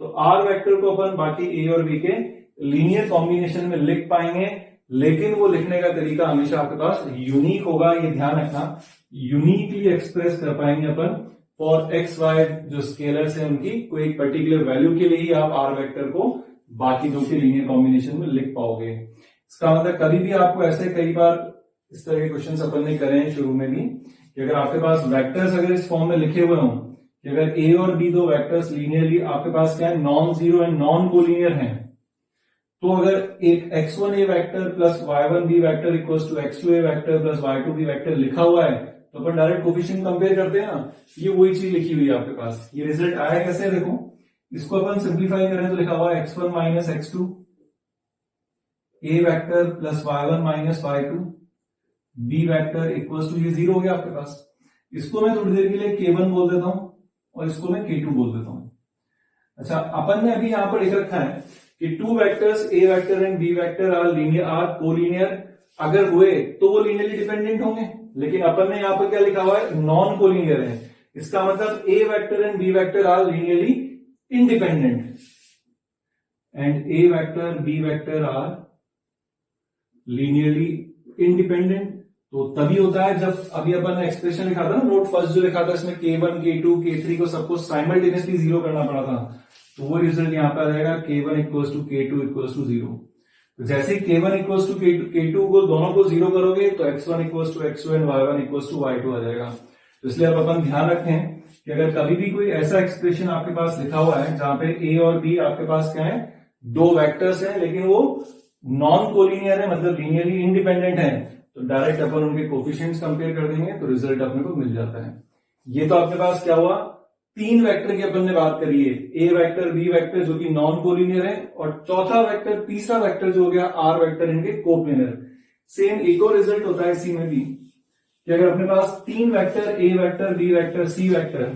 तो आर वेक्टर को अपन बाकी ए और बी के लीनियर कॉम्बिनेशन में लिख पाएंगे, लेकिन वो लिखने का तरीका हमेशा आपके पास यूनिक होगा, ये ध्यान रखना। यूनिकली एक्सप्रेस कर पाएंगे अपन फॉर एक्स वाई जो स्केलर्स है उनकी कोई एक पर्टिकुलर वैल्यू के लिए ही आप आर वेक्टर को बाकी दो के लीनियर कॉम्बिनेशन में लिख पाओगे। इसका मतलब कभी भी आपको ऐसे कई बार इस तरह के क्वेश्चन अपन ने करे हैं शुरू में भी कि अगर आपके पास वेक्टर्स अगर इस फॉर्म में लिखे हुए हों कि अगर ए और बी दो वेक्टर्स लीनियरली आपके पास क्या है, non zero and non collinear हैं, तो अगर एक x1a vector plus y1b vector equals to x2a vector plus y2b vector लिखा हुआ है तो अपन डायरेक्ट कोफिशिएंट कंपेयर करते हैं ना, ये वही चीज लिखी हुई है आपके पास। ये रिजल्ट आया कैसे, देखो इसको अपन सिंप्लीफाई करें तो लिखा हुआ है x1 minus x2 a vector plus y1 minus y2 b vector equals to, ये 0 हो गया आपके पास। इसको मैं थोड़ी देर के लिए k1 बोल देता हूं और इसको मैं k2 बोल देता हूं। अच्छा, अपन ने अभी यहां पर लिख रखा है कि 2 vectors A vector and B vector are linear or collinear, अगर हुए तो वो लीनियरली डिपेंडेंट होंगे, लेकिन अपन ने यहां पर क्या लिखा हुआ है, नॉन कोलिनियर है। इसका मतलब A vector and B vector are linearly independent and A vector B vector are linearly independent. तो तभी होता है जब अभी अपन ने एक्सप्रेशन लिखा था ना, नोट फर्स्ट जो लिखा था इसमें k1 k2 k3 को सबको साइमल्टेनियसली 0 करना पड़ा था, तो वो रिजल्ट यहां पर आ जाएगा k1 equals to k2 equals to 0। तो जैसे k1 इक्वल्स टू k2 को दोनों को 0 करोगे तो x1 equals to x2 and y1 equals to y2 आ जाएगा। तो इसलिए अब अपन ध्यान रखें कि अगर कभी भी कोई ऐसा एक्सप्रेशन आपके पास लिखा हुआ है जहां पे a और b आपके पास क्या है, दो वेक्टर्स हैं लेकिन वो नॉन कोलिनियर है, मतलब लीनियरली इंडिपेंडेंट है, तो डायरेक्ट अपन उनके कोफिशिएंट्स कंपेयर कर देंगे तो रिजल्ट अपने को मिल जाता है। ये तो आपके पास क्या हुआ, 3 वेक्टर की अपन ने बात करी है, ए वेक्टर बी वेक्टर जो कि नॉन कोलिनियर है, और चौथा वेक्टर तीसरा वेक्टर जो हो गया आर वेक्टर, इनके कोप्लेनर। सेम एक और रिजल्ट होता है इसी में भी कि अगर अपने पास 3 vector A vector B vector C vector,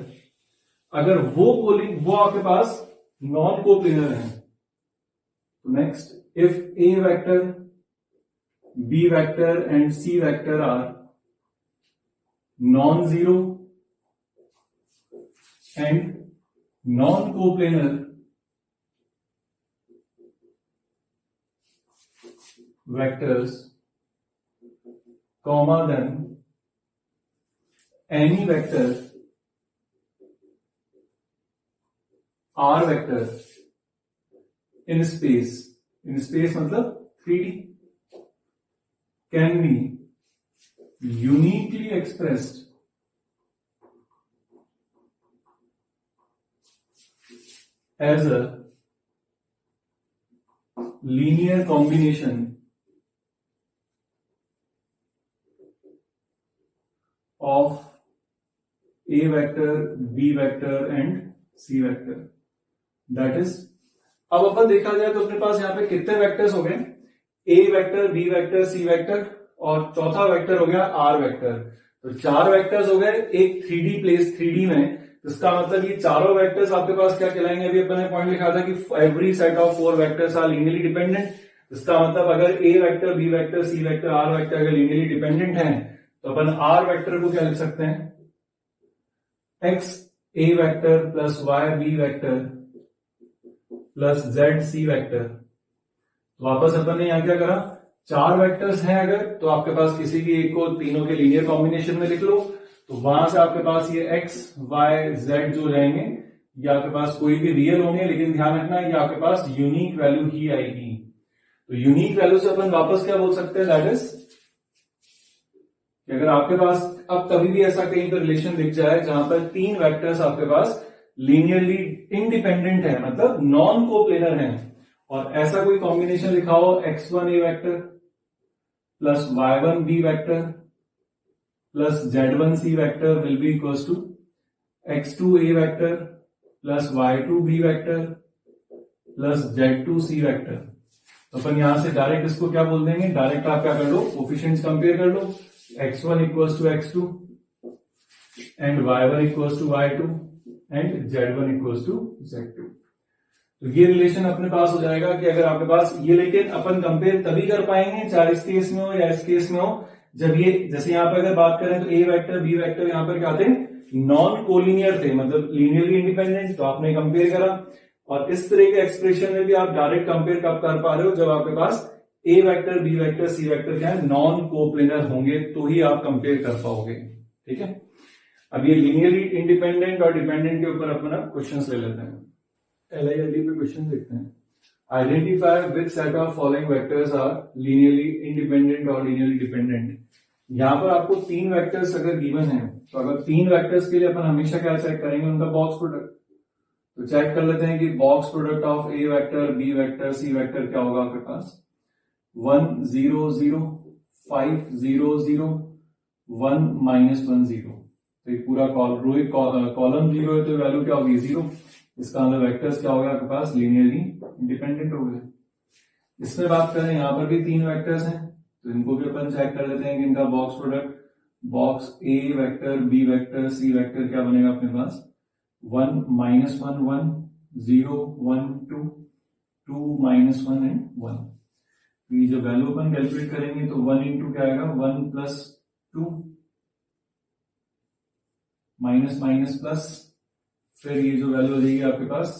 अगर वो आपके पास नॉन कोप्लेनर है, तो next if A vector B vector and C vector are non-zero and non-coplanar vectors, comma then any vector R vector in space मतलब 3D can be uniquely expressed as a linear combination of A vector, B vector and C vector. That is, अब अपन देखा जाए तो अपने पास यहां पे कितने vectors हो गए, A vector B vector C vector और चौथा वेक्टर हो गया आर वेक्टर। तो 4 वेक्टर्स हो गए एक 3D प्लेस 3D में। तो इसका मतलब ये चारों वेक्टर्स आपके पास क्या कहलाएंगे, अभी अपन ने पॉइंट लिखा था कि every set of 4 vectors are linearly dependent. इसका मतलब अगर A vector B vector C vector R vector अगर लीनियरली डिपेंडेंट है तो अपन आर वेक्टर को क्या लिख सकते हैं, X A vector plus Y B vector plus Z C vector. तो वापस अपन ने यहां क्या करा, 4 वेक्टर्स हैं अगर तो आपके पास किसी भी एक को तीनों के लीनियर कॉम्बिनेशन में लिख लो, तो वहां से आपके पास ये एक्स वाई जेड जो रहेंगे ये आपके पास कोई भी रियल होंगे, लेकिन ध्यान रखना ये आपके पास यूनिक वैल्यू ही आएगी। तो यूनिक वैल्यू से अपन वापस क्या बोल सकते हैं, दैट इज कि अगर आपके पास अब कभी भी ऐसा कहीं पर रिलेशन दिख जाए जहां पर तीन वेक्टर्स आपके पास लीनियरली इंडिपेंडेंट है, मतलब नॉन कोप्लेनर है, और ऐसा कोई कॉम्बिनेशन लिखा हो x1 a vector plus y1 b vector plus z1 c vector will be equals to x2 a vector plus y2 b vector plus z2 c vector. तो अपन यहां से डायरेक्ट इसको क्या बोल देंगे, डायरेक्ट आप क्या कर लो, कोफिशिएंट्स कंपेयर कर लो, x1 equals to x2 and y1 equals to y2 and z1 equals to z2। तो ये रिलेशन अपने पास हो जाएगा कि अगर आपके पास ये, लेकिन अपन कंपेयर तभी कर पाएंगे चाहे इस केस में हो या इस केस में हो, जब ये, जैसे यहां पर अगर बात करें तो ए वेक्टर बी वेक्टर यहां पर क्या थे, नॉन कोलिनियर थे, मतलब लीनियरली इंडिपेंडेंट, तो आपने कंपेयर करा। और इस तरह के एक्सप्रेशन में भी आप डायरेक्ट कंपेयर कब कर पा रहे हो, जब आपके पास A vector B vector C vector क्या है, नॉन कोप्लेनर होंगे, तो ही आप कंपेयर कर पाओगे। ठीक है, अब ये लीनियरली इंडिपेंडेंट और डिपेंडेंट के ऊपर अपना क्वेश्चंस ले लेते हैं। LILD पे क्वेश्चन देखते हैं। Identify which set of following vectors are linearly independent और लीनियरली डिपेंडेंट। यहां पर आपको तीन वेक्टर्स अगर गिवन है, तो अगर तीन वेक्टर्स के लिए अपन हमेशा क्या चेक करेंगे, उनका बॉक्स प्रोडक्ट। तो चेक कर लेते हैं कि box product of A vector B vector C vector क्या होगा आपके पास, 1 0 0 5 0 0 1 -1 0। तो ये पूरा कॉलम 0 है, तो वैल्यू क्या होगी 0। इसका अंदर वेक्टर्स क्या हो गया आपके पास, लीनियरली इंडिपेंडेंट हो गए। इसमें बात करें, यहां पर भी तीन वेक्टर्स हैं, तो इनको भी अपन चेक कर लेते हैं कि इनका box product, box A vector B vector C vector क्या बनेगा अपने पास, 1 -1 1 0 1 2 2 -1 एंड 1। ये जो वैल्यू अपन कैलकुलेट करेंगे तो 1 इंटू क्या आएगा, 1 + 2 माइनस माइनस प्लस, फिर ये जो वैल्यू हो जाएगी आपके पास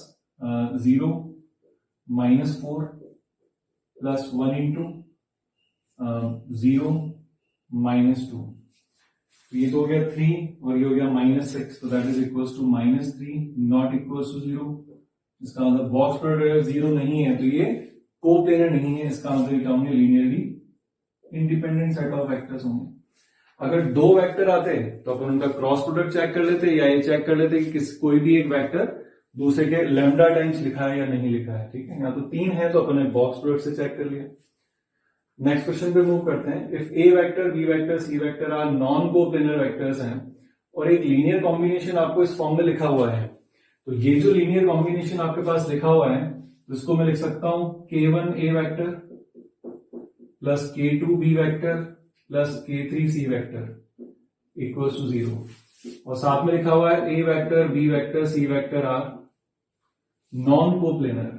0 -4 प्लस 1 इंटू 0 -2। ये तो हो गया 3 और ये हो गया -6, तो that is equals to -3 not equals to 0। इसका मतलब बॉक्स प्रोडक्ट 0 नहीं है, तो ये कोप्लेनर नहीं है, इसका मतलब क्या होंगे, linearly independent set of vectors होंगे। अगर दो वेक्टर आते तो अपन उनका क्रॉस प्रोडक्ट चेक कर लेते, या ये चेक कर लेते कि कोई भी एक वेक्टर दूसरे के लैम्डा टाइम्स लिखा है या नहीं लिखा है। ठीक है, या तो 3 है तो अपन ने बॉक्स प्रोडक्ट से चेक कर लिया। नेक्स्ट क्वेश्चन पे मूव करते हैं। If A vector B vector C vector are non coplanar vectors हैं और एक लीनियर कॉम्बिनेशन आपको इस फॉर्म में लिखा हुआ है, तो ये जो लीनियर कॉम्बिनेशन आपके पास लिखा हुआ है उसको मैं लिख सकता हूं k1 a vector plus k2 b vector plus k3 c vector equals to 0, और साथ में लिखा हुआ है A vector B vector C vector are non coplanar.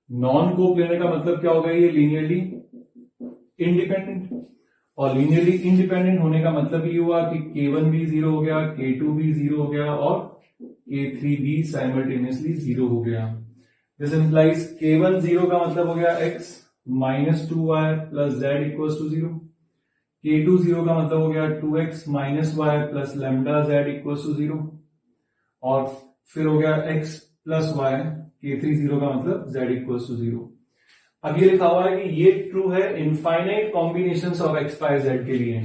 Non coplanar का मतलब क्या होगा, ये लीनियरली इंडिपेंडेंट, और लीनियरली इंडिपेंडेंट होने का मतलब ये हुआ कि k1 भी 0 हो गया, k2 भी 0 हो गया और k3 भी साइमल्टेनियसली 0 हो गया। दिस इंप्लाइज k1 0 का मतलब हो गया x - 2y plus z equals to 0, k2 0 का मतलब हो गया 2x - y plus lambda z equals to 0, और फिर हो गया x प्लस y, k3 0 का मतलब z इक्वल्स टू 0। अब ये लिखा हुआ है कि ये ट्रू है infinite combinations of x by z के लिए।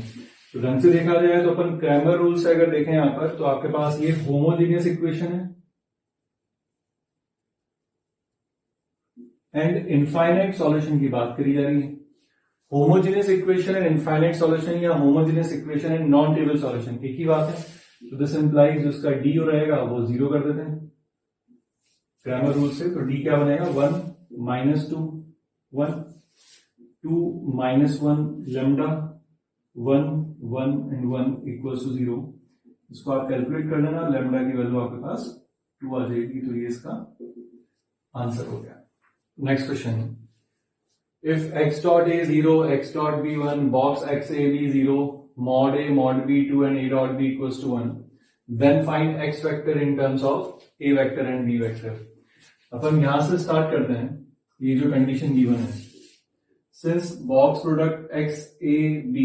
तो ढंग से देखा जाए तो अपन क्रैमर रूल से अगर देखें यहां पर, तो आपके पास ये होमोजेनियस इक्वेशन है एंड इनफाइनाइट सॉल्यूशन की बात करी जा रही है। Homogeneous equation and infinite solution या homogeneous equation and non trivial solution एक ही बात है। तो दिस इंप्लाइज उसका डी रहेगा वो 0 कर देते हैं क्रैमर रूल से। तो डी क्या बनेगा, 1 - 2 1 2 -1 लैम्डा 1 1 एंड 1 इक्वल्स टू 0। इसको आप कैलकुलेट कर लेना, लैम्डा की वैल्यू आपके पास 2 आ जाएगी। तो ये इसका आंसर हो गया। Next question, if x dot a 0 x dot b 1 box x a b 0 mod a mod b 2 and a dot b equals to 1, then find x vector in terms of a vector and b vector। अपन यहां से start करते हैं। ये जो condition given है, since box product x a b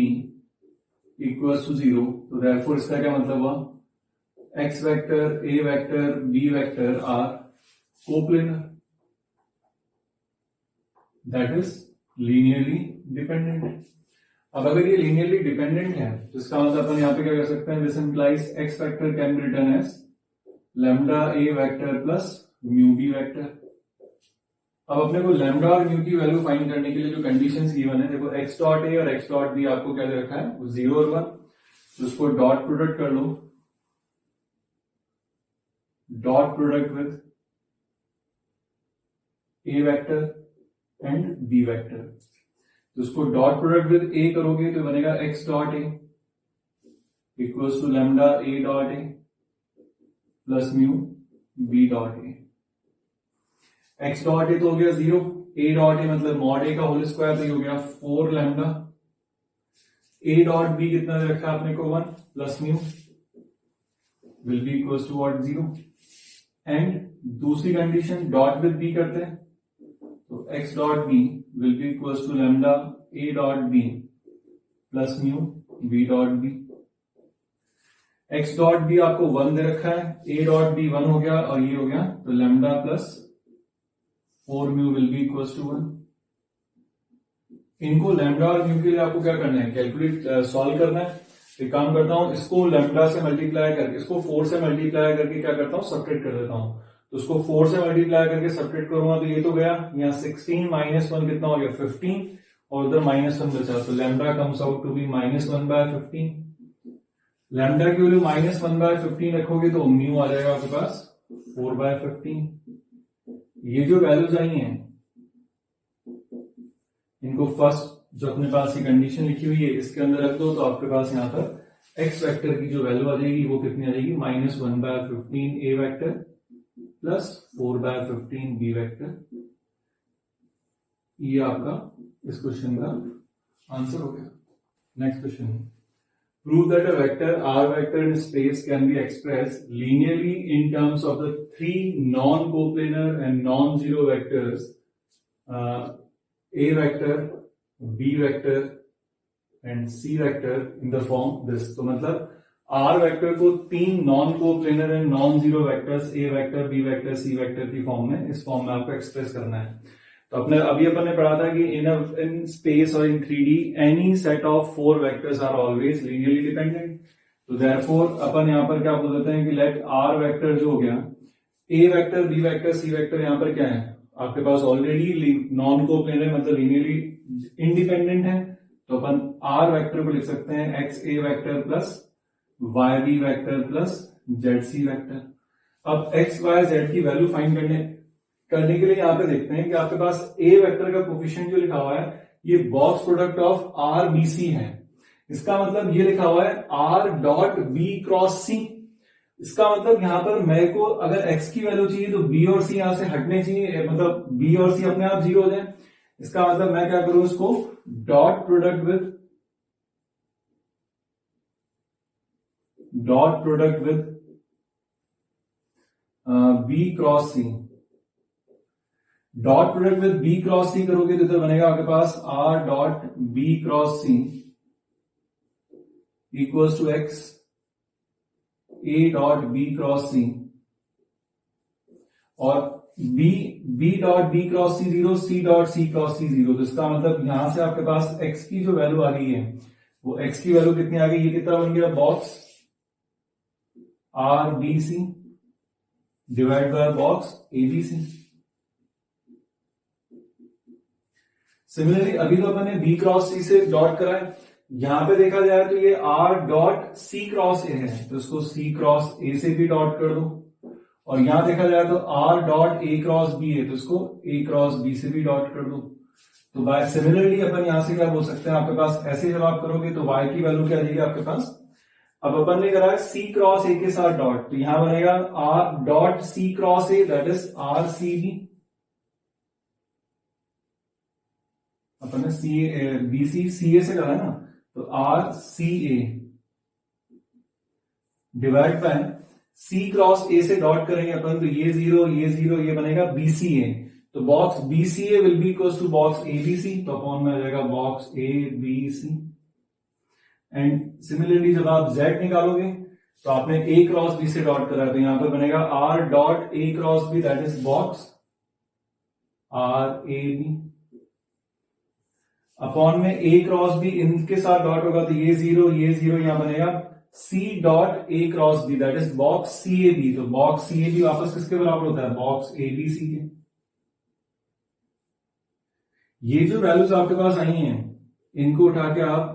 equals to 0, तो therefore इसका क्या मतलब हुआ, x vector a vector b vector are coplanar, that is linearly dependent है। अब अगर ये लीनियरली डिपेंडेंट है तो इसका मतलब अपन यहाँ पे क्या कर सकते हैं, this implies X vector can be written as lambda A vector plus mu B vector. अब अपने को लैम्डा और म्यू की वैल्यू फाइंड करने के लिए जो कंडीशंस गिवन है, देखो एक्स डॉट ए और एक्स डॉट बी आपको क्या दे रखा है, 0 और 1, तो उसको डॉट प्रोडक्ट कर लो, dot product with A vector and B vector. तो उसको डॉट प्रोडक्ट विद ए करोगे तो बनेगा X dot A equals to lambda A dot A plus mu B dot A. X dot A तो हो गया 0, ए डॉट ए मतलब मॉड ए का होल स्क्वायर, तो ये हो गया 4 लैम्डा, ए डॉट बी कितना दे रखा आपने को 1 plus mu will be equals to what 0। And दूसरी कंडीशन डॉट विद बी करते हैं, तो X dot B will be equals to lambda A dot B plus mu B dot B. X dot B आपको 1 दे रखा है, A dot B 1 हो गया और ये हो गया, तो lambda plus 4 mu will be equals to 1। इनको लैम्डा और म्यू के लिए आपको क्या करना है, कैलकुलेट सॉल्व करना है। एक काम करता हूं, इसको लैम्डा से मल्टीप्लाई करके, इसको 4 से मल्टीप्लाई करके क्या करता हूं, सब्ट्रैक्ट कर देता हूं। तो उसको 4 से मल्टीप्लाई करके सब्ट्रैक्ट करूंगा तो ये तो गया, यहाँ 16 माइनस 1 कितना हो गया 15, और उधर -1 बचा, तो lambda comes out to be -1/15। Lambda की वैल्यू -1/15 रखोगे तो म्यू आ जाएगा आपके पास 4/15। ये जो वैल्यूज आई हैं इनको फर्स्ट जो अपने पास ये कंडीशन लिखी हुई है इसके अंदर रख दो, तो आपके पास यहां पर एक्स वेक्टर की जो वैल्यू आ जाएगी वो कितनी आ जाएगी, -1/15 A vector plus 4/15 B vector. ये आपका इस क्वेश्चन का आंसर हो गया। Next question, prove that a vector R vector in space can be expressed linearly in terms of the 3 non coplanar and non zero vectors A vector, B vector and C vector in the form this। तो मतलब R vector को 3 non coplanar and non zero vectors A vector, B vector, C vector की form में, इस form में आपको express करना है। तो अपने अभी अपन ने पढ़ा था कि इन स्पेस और in 3D any set of 4 vectors are always linearly dependent. तो देयरफॉर अपन यहां पर क्या बोल देते हैं कि लेट R वेक्टर जो हो गया, A vector, B vector, C vector यहां पर क्या है आपके पास ऑलरेडी नॉन कोप्लेनर मतलब लीनियरली इंडिपेंडेंट है, तो अपन आर वेक्टर को लिख सकते हैं X A vector plus Y B vector plus Z C vector. अब एक्स वाई जेड की वैल्यू फाइंड करने के लिए यहां पे देखते हैं कि आपके पास ए वेक्टर का कोफिशिएंट जो लिखा हुआ है ये box product of R B C है। इसका मतलब ये लिखा हुआ है R dot B cross C. इसका मतलब यहां पर मेरे को अगर x की वैल्यू चाहिए तो b और c यहां से हटने चाहिए, मतलब b और c अपने आप 0 हो जाए। इसका मतलब मैं क्या करूं, इसको dot product with b cross c। Dot product with b cross c करोगे तो इधर बनेगा आपके पास r dot b cross c equals to x A dot B cross C, और B dot B cross C 0, C dot C cross C 0। तो इसका मतलब यहां से आपके पास x की जो वैल्यू आ गई है वो x की वैल्यू कितनी आ गई, ये कितना बन गया box R B C divide by box A B C. Similarly अभी तो अपन ने B क्रॉस सी से डॉट करा है, यहां पे देखा जाए तो ये R dot C cross A है, तो इसको C क्रॉस A से भी डॉट कर दो, और यहां देखा जाए तो R dot A cross B है, तो इसको A क्रॉस B से भी डॉट कर दो। तो बाय सिमिलरली अपन यहां से क्या बोल सकते हैं, आपके पास ऐसे जब आप करोगे तो Y की वैल्यू क्या आएगी आपके पास। अब अपन ने करा है C क्रॉस A के साथ डॉट, तो यहां बनेगा R dot C cross A that is R C B। अपन ने B C C A से करा है ना, तो R C A divide by C cross A से डॉट करेंगे अपन, तो ये 0 ये बनेगा बीसीए। तो box BCA will be equal to box ABC, तो अपॉन में आ जाएगा box A B C. And similarly जब आप जेड निकालोगे तो आपने ए क्रॉस बी से डॉट करा, तो यहां पर बनेगा R dot A cross B that is box R A B. Upon में ए क्रॉस बी, इनके साथ डॉट होगा तो ये जीरो यहां बनेगा C dot A cross B, that is box C A B. तो बॉक्स सी ए बी वापस किसके बराबर होता है, बॉक्स ए बी सी के। ये जो वैल्यूज आपके पास आई हैं इनको उठा के आप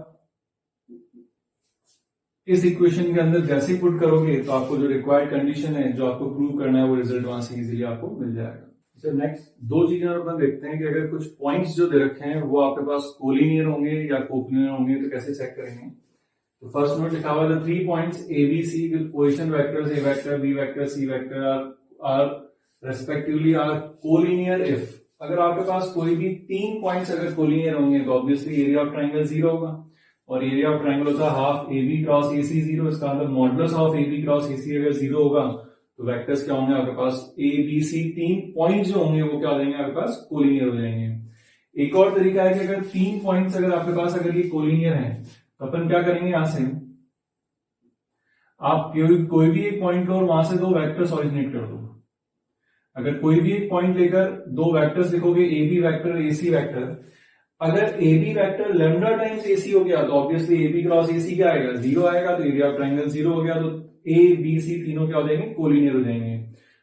इस इक्वेशन के अंदर जैसे पुट करोगे तो आपको जो रिक्वायर्ड कंडीशन है जो आपको प्रूव करना है वो रिजल्ट वहां से इजीली आपको मिल जाएगा। तो नेक्स्ट दो चीजें अपन देखते हैं कि अगर कुछ पॉइंट्स जो दे रखे हैं वो आपके पास कोलिनियर होंगे या कोप्लिनियर होंगे तो कैसे चेक करेंगे। तो फर्स्ट नोट लिखा हुआ है 3 points A B C with position vectors A vector B vector C vector are respectively are collinear if. अगर आपके पास कोई भी 3 पॉइंट्स अगर कोलिनियर होंगे तो ऑब्वियसली एरिया ऑफ ट्राइंगल 0 होगा, और एरिया ऑफ ट्राइंगल होता है half A B cross A C 0। इसका मतलब modulus of A B cross A C अगर 0 होगा तो वेक्टर्स क्या होंगे आपके पास, ए बी सी 3 पॉइंट जो होंगे वो क्या हो जाएंगे आपके पास, कोलिनियर हो जाएंगे। एक और तरीका है कि अगर 3 पॉइंट्स अगर आपके पास अगर ये कोलिनियर है तो अपन क्या करेंगे, यहां से आप कोई भी एक पॉइंट लो और वहां से 2 वेक्टर्स ऑरिजिनेट कर दो। अगर कोई भी एक पॉइंट लेकर 2 वेक्टर्स लिखोगे, A B vector A C vector, अगर A B vector lambda times A C हो गया तो obviously A B cross A C क्या आएगा, 0 आएगा। तो एरिया ऑफ ट्राइंगल 0 हो गया तो ए बी सी तीनों क्या हो जाएंगे, कोलिनियर हो जाएंगे।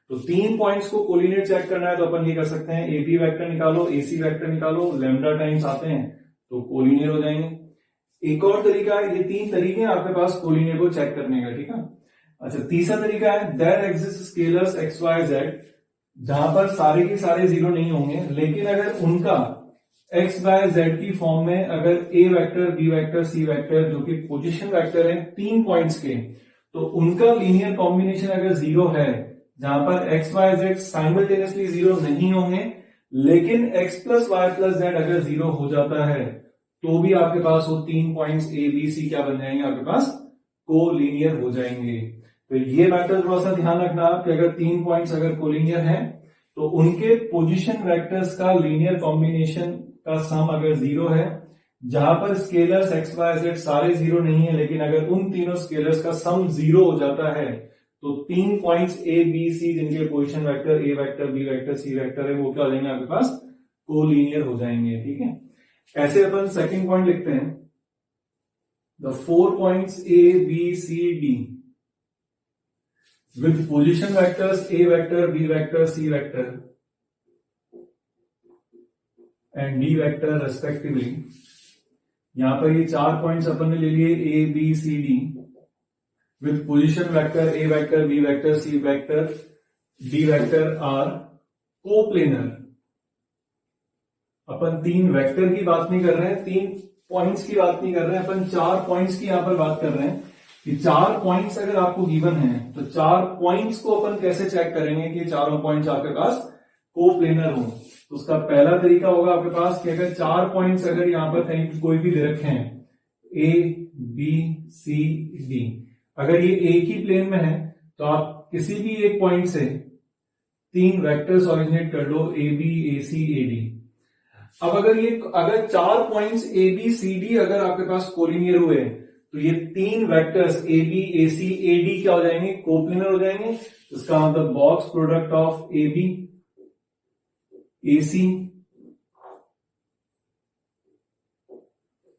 तो 3 पॉइंट्स को कोलिनियर चेक करना है तो अपन ये कर सकते हैं, ए बी वेक्टर निकालो ए सी वेक्टर निकालो, लैम्डा टाइम्स आते हैं तो कोलिनियर हो जाएंगे। एक और तरीका है, ये 3 तरीके हैं आपके पास कोलिनियर को चेक करने का, ठीक है। अच्छा, तीसरा तरीका है there exist scalars X Y Z, जहां पर सारे के सारे 0 नहीं होंगे लेकिन अगर उनका एक्स वाई जेड की फॉर्म में अगर A vector B vector C vector जो कि पोजीशन वेक्टर है 3 पॉइंट्स के, तो उनका लीनियर कॉम्बिनेशन अगर 0 है, जहां पर एक्स वाई जेड साइमल्टेनियसली 0 नहीं होंगे लेकिन X plus Y plus Z अगर 0 हो जाता है तो भी आपके पास वो 3 पॉइंट्स ए बी सी क्या बन जाएंगे, आपके पास कोलिनियर हो जाएंगे। तो ये मैटर थोड़ा सा ध्यान रखना कि अगर 3 पॉइंट्स अगर कोलिनियर हैं तो उनके पोजीशन वेक्टर्स का लीनियर कॉम्बिनेशन का सम अगर 0 है, जहां पर स्केलर्स एक्स वाई जेड सारे 0 नहीं है लेकिन अगर उन तीनों स्केलर्स का सम 0 हो जाता है तो 3 पॉइंट्स ए बी सी जिनके position vector A vector B vector C vector है वो क्या हो जाएंगे आपके पास, कोलिनियर हो जाएंगे, ठीक है। ऐसे अपन सेकंड पॉइंट लिखते हैं, the 4 points A B C D with position vectors a vector b vector c vector and d vector respectively। यहां पर ये 4 पॉइंट्स अपन ने ले लिए a b c d with position vector a vector b vector c vector d vector are coplanar। Upon 3 vector की बात नहीं कर रहे हैं, 3 पॉइंट्स की बात नहीं कर रहे हैं, अपन 4 पॉइंट्स की यहां पर बात कर रहे हैं कि 4 पॉइंट्स अगर आपको गिवन है तो 4 पॉइंट्स को अपन कैसे चेक करेंगे कि चारों पॉइंट्स आपके पास कोप्लेनर हो। तो उसका पहला तरीका होगा आपके पास कि अगर 4 पॉइंट्स अगर यहां पर कहीं कोई भी दे रखे हैं ए बी सी डी, अगर ये एक ही प्लेन में है तो आप किसी भी एक पॉइंट से 3 वेक्टर्स ऑरिजिनेट कर लो, ए B A C A D. अब अगर 4 points A B C D अगर आपके पास कोलिनियर हुए तो ये 3 vectors A B A C A D क्या हो जाएंगे, कोप्लेनर हो जाएंगे। इसका मतलब box product of A B A C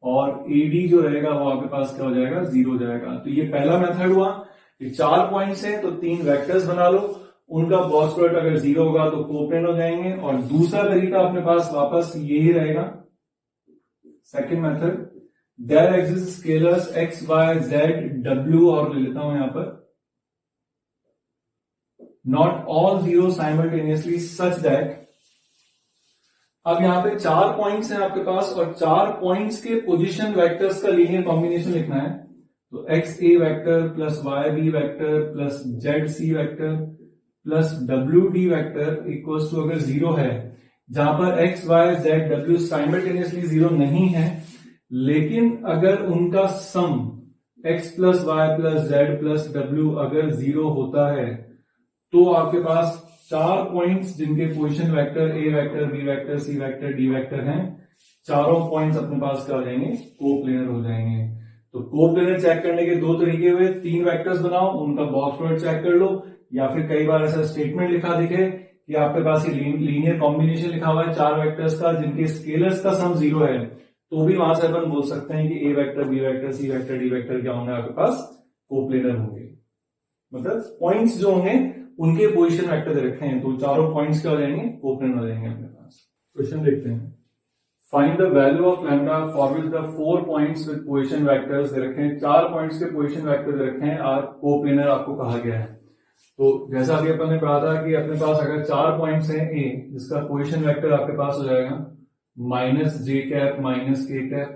और ए डी जो रहेगा वो आपके पास क्या हो जाएगा, 0 हो जाएगा। तो ये पहला मेथड हुआ कि 4 पॉइंट्स हैं तो 3 वेक्टर्स बना लो, उनका बॉक्स प्रोडक्ट अगर 0 होगा तो कोप्लेनर हो जाएंगे। और दूसरा तरीका अपने पास वापस यही रहेगा, second method, there exist scalars X Y Z W, और ले लेता हूं यहां पर not all 0 simultaneously such that. अब यहां पे 4 पॉइंट्स हैं आपके पास और 4 पॉइंट्स के पोजीशन वेक्टर्स का लीनियर कॉम्बिनेशन लिखना है। तो X A vector plus Y B vector plus Z C vector plus W D vector equals to अगर 0 है, जहां पर X Y Z W simultaneously 0 नहीं है लेकिन अगर उनका sum x plus Y plus Z plus W अगर 0 होता है तो आपके पास 4 पॉइंट्स जिनके position vector A vector B vector C vector D vector हैं, चारों पॉइंट्स अपने पास क्या हो जाएंगे, कोप्लेनर हो जाएंगे। तो कोप्लेनर चेक करने के 2 तरीके हुए, 3 वेक्टर्स बनाओ, उनका बॉक्स प्रोडक्ट चेक कर लो, या फिर कई बार ऐसा स्टेटमेंट लिखा दिखे कि आपके पास ये लीनियर कॉम्बिनेशन लिखा हुआ है 4 वेक्टर्स का जिनके स्केलर्स का सम 0 है, तो भी वहां से अपन बोल सकते हैं कि ए vector, B vector, C vector, D vector क्या होंगे आपके पास, कोप्लेनर होंगे। मतलब पॉइंट्स जो होंगे उनके पोजीशन वेक्टर दे रखे हैं, तो चारों पॉइंट्स क्या हो जाएंगे, कोप्लेनर हो जाएंगे अपने पास। क्वेश्चन देखते हैं। Find the value of lambda for which the 4 points with position vectors दे रखे हैं, 4 पॉइंट्स के पोजीशन वेक्टर दे रखे हैं, आर कोप्लेनर आपको कहा गया है। तो जैसा अभी अपन ने कहा था कि अपने पास अगर 4 पॉइंट्स हैं ए, जिसका पोजीशन वेक्टर आपके पास हो जाएगा माइनस जे कैप माइनस के कैप,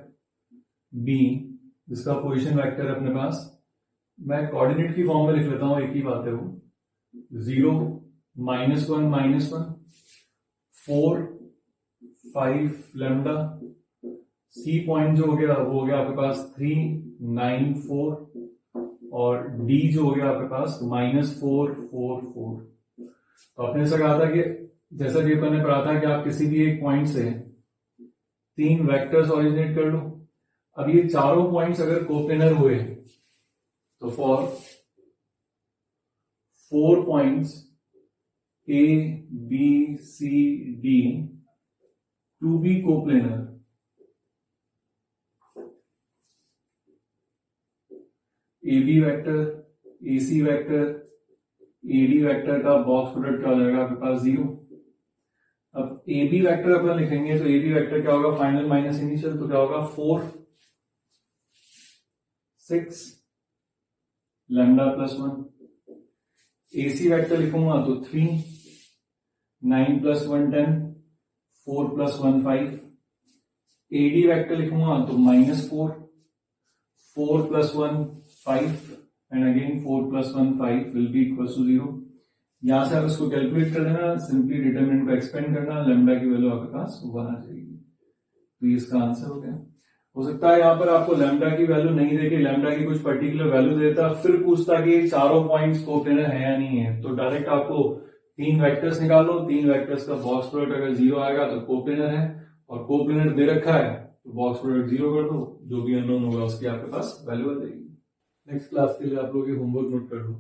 बी जिसका पोजीशन वेक्टर अपने पास, मैं कोऑर्डिनेट की फॉर्म में लिख लेता हूं, एक ही बात है वो, 0 -1 4 5 लैम्डा, सी पॉइंट जो हो गया वो हो गया आपके पास 3 9 4, और डी जो हो गया आपके पास -4 4 4। तो आपने ऐसा कहा था कि जैसा कि अपन ने पढ़ा था कि आप किसी भी एक पॉइंट से 3 वेक्टर्स ऑरिजिनेट कर लो। अब ये चारों पॉइंट्स अगर कोप्लेनर हुए तो for 4 points A B C D to be coplanar, A B vector, A C vector, A D vector का बॉक्स प्रोडक्ट क्या हो जाएगा आपके पास 0। अब ए बी वेक्टर अपन लिखेंगे तो ए बी वेक्टर क्या होगा, फाइनल माइनस इनिशियल, तो क्या होगा 4 6 लैम्डा +1। ए सी वेक्टर लिखूंगा तो 3 9 +1 10 4 +1 5। ए डी वेक्टर लिखूंगा तो -4 4 +1 5 and again 4 +1 5 will be equal to 0। यहां से आप इसको कैलकुलेट कर देना, सिंपली डिटरमिनेंट को एक्सपेंड करना, लैम्डा की वैल्यू आपके पास 1 आ जाएगी। तो ये इसका आंसर हो गया। हो सकता है यहां पर आपको लैम्डा की वैल्यू नहीं देके लैम्डा की कुछ पर्टिकुलर वैल्यू देता, फिर पूछता कि चारों पॉइंट्स कोप्लेनर है या नहीं है, तो डायरेक्ट आपको 3 वेक्टर्स निकालो, 3 वेक्टर्स का बॉक्स प्रोडक्ट अगर 0 आएगा तो कोप्लेनर है, और कोप्लेनर दे रखा है तो बॉक्स प्रोडक्ट 0 कर दो, जो भी अननोन होगा उसकी आपके पास वैल्यू आ जाएगी। नेक्स्ट क्लास के लिए आप लोग ये होमवर्क नोट कर लो।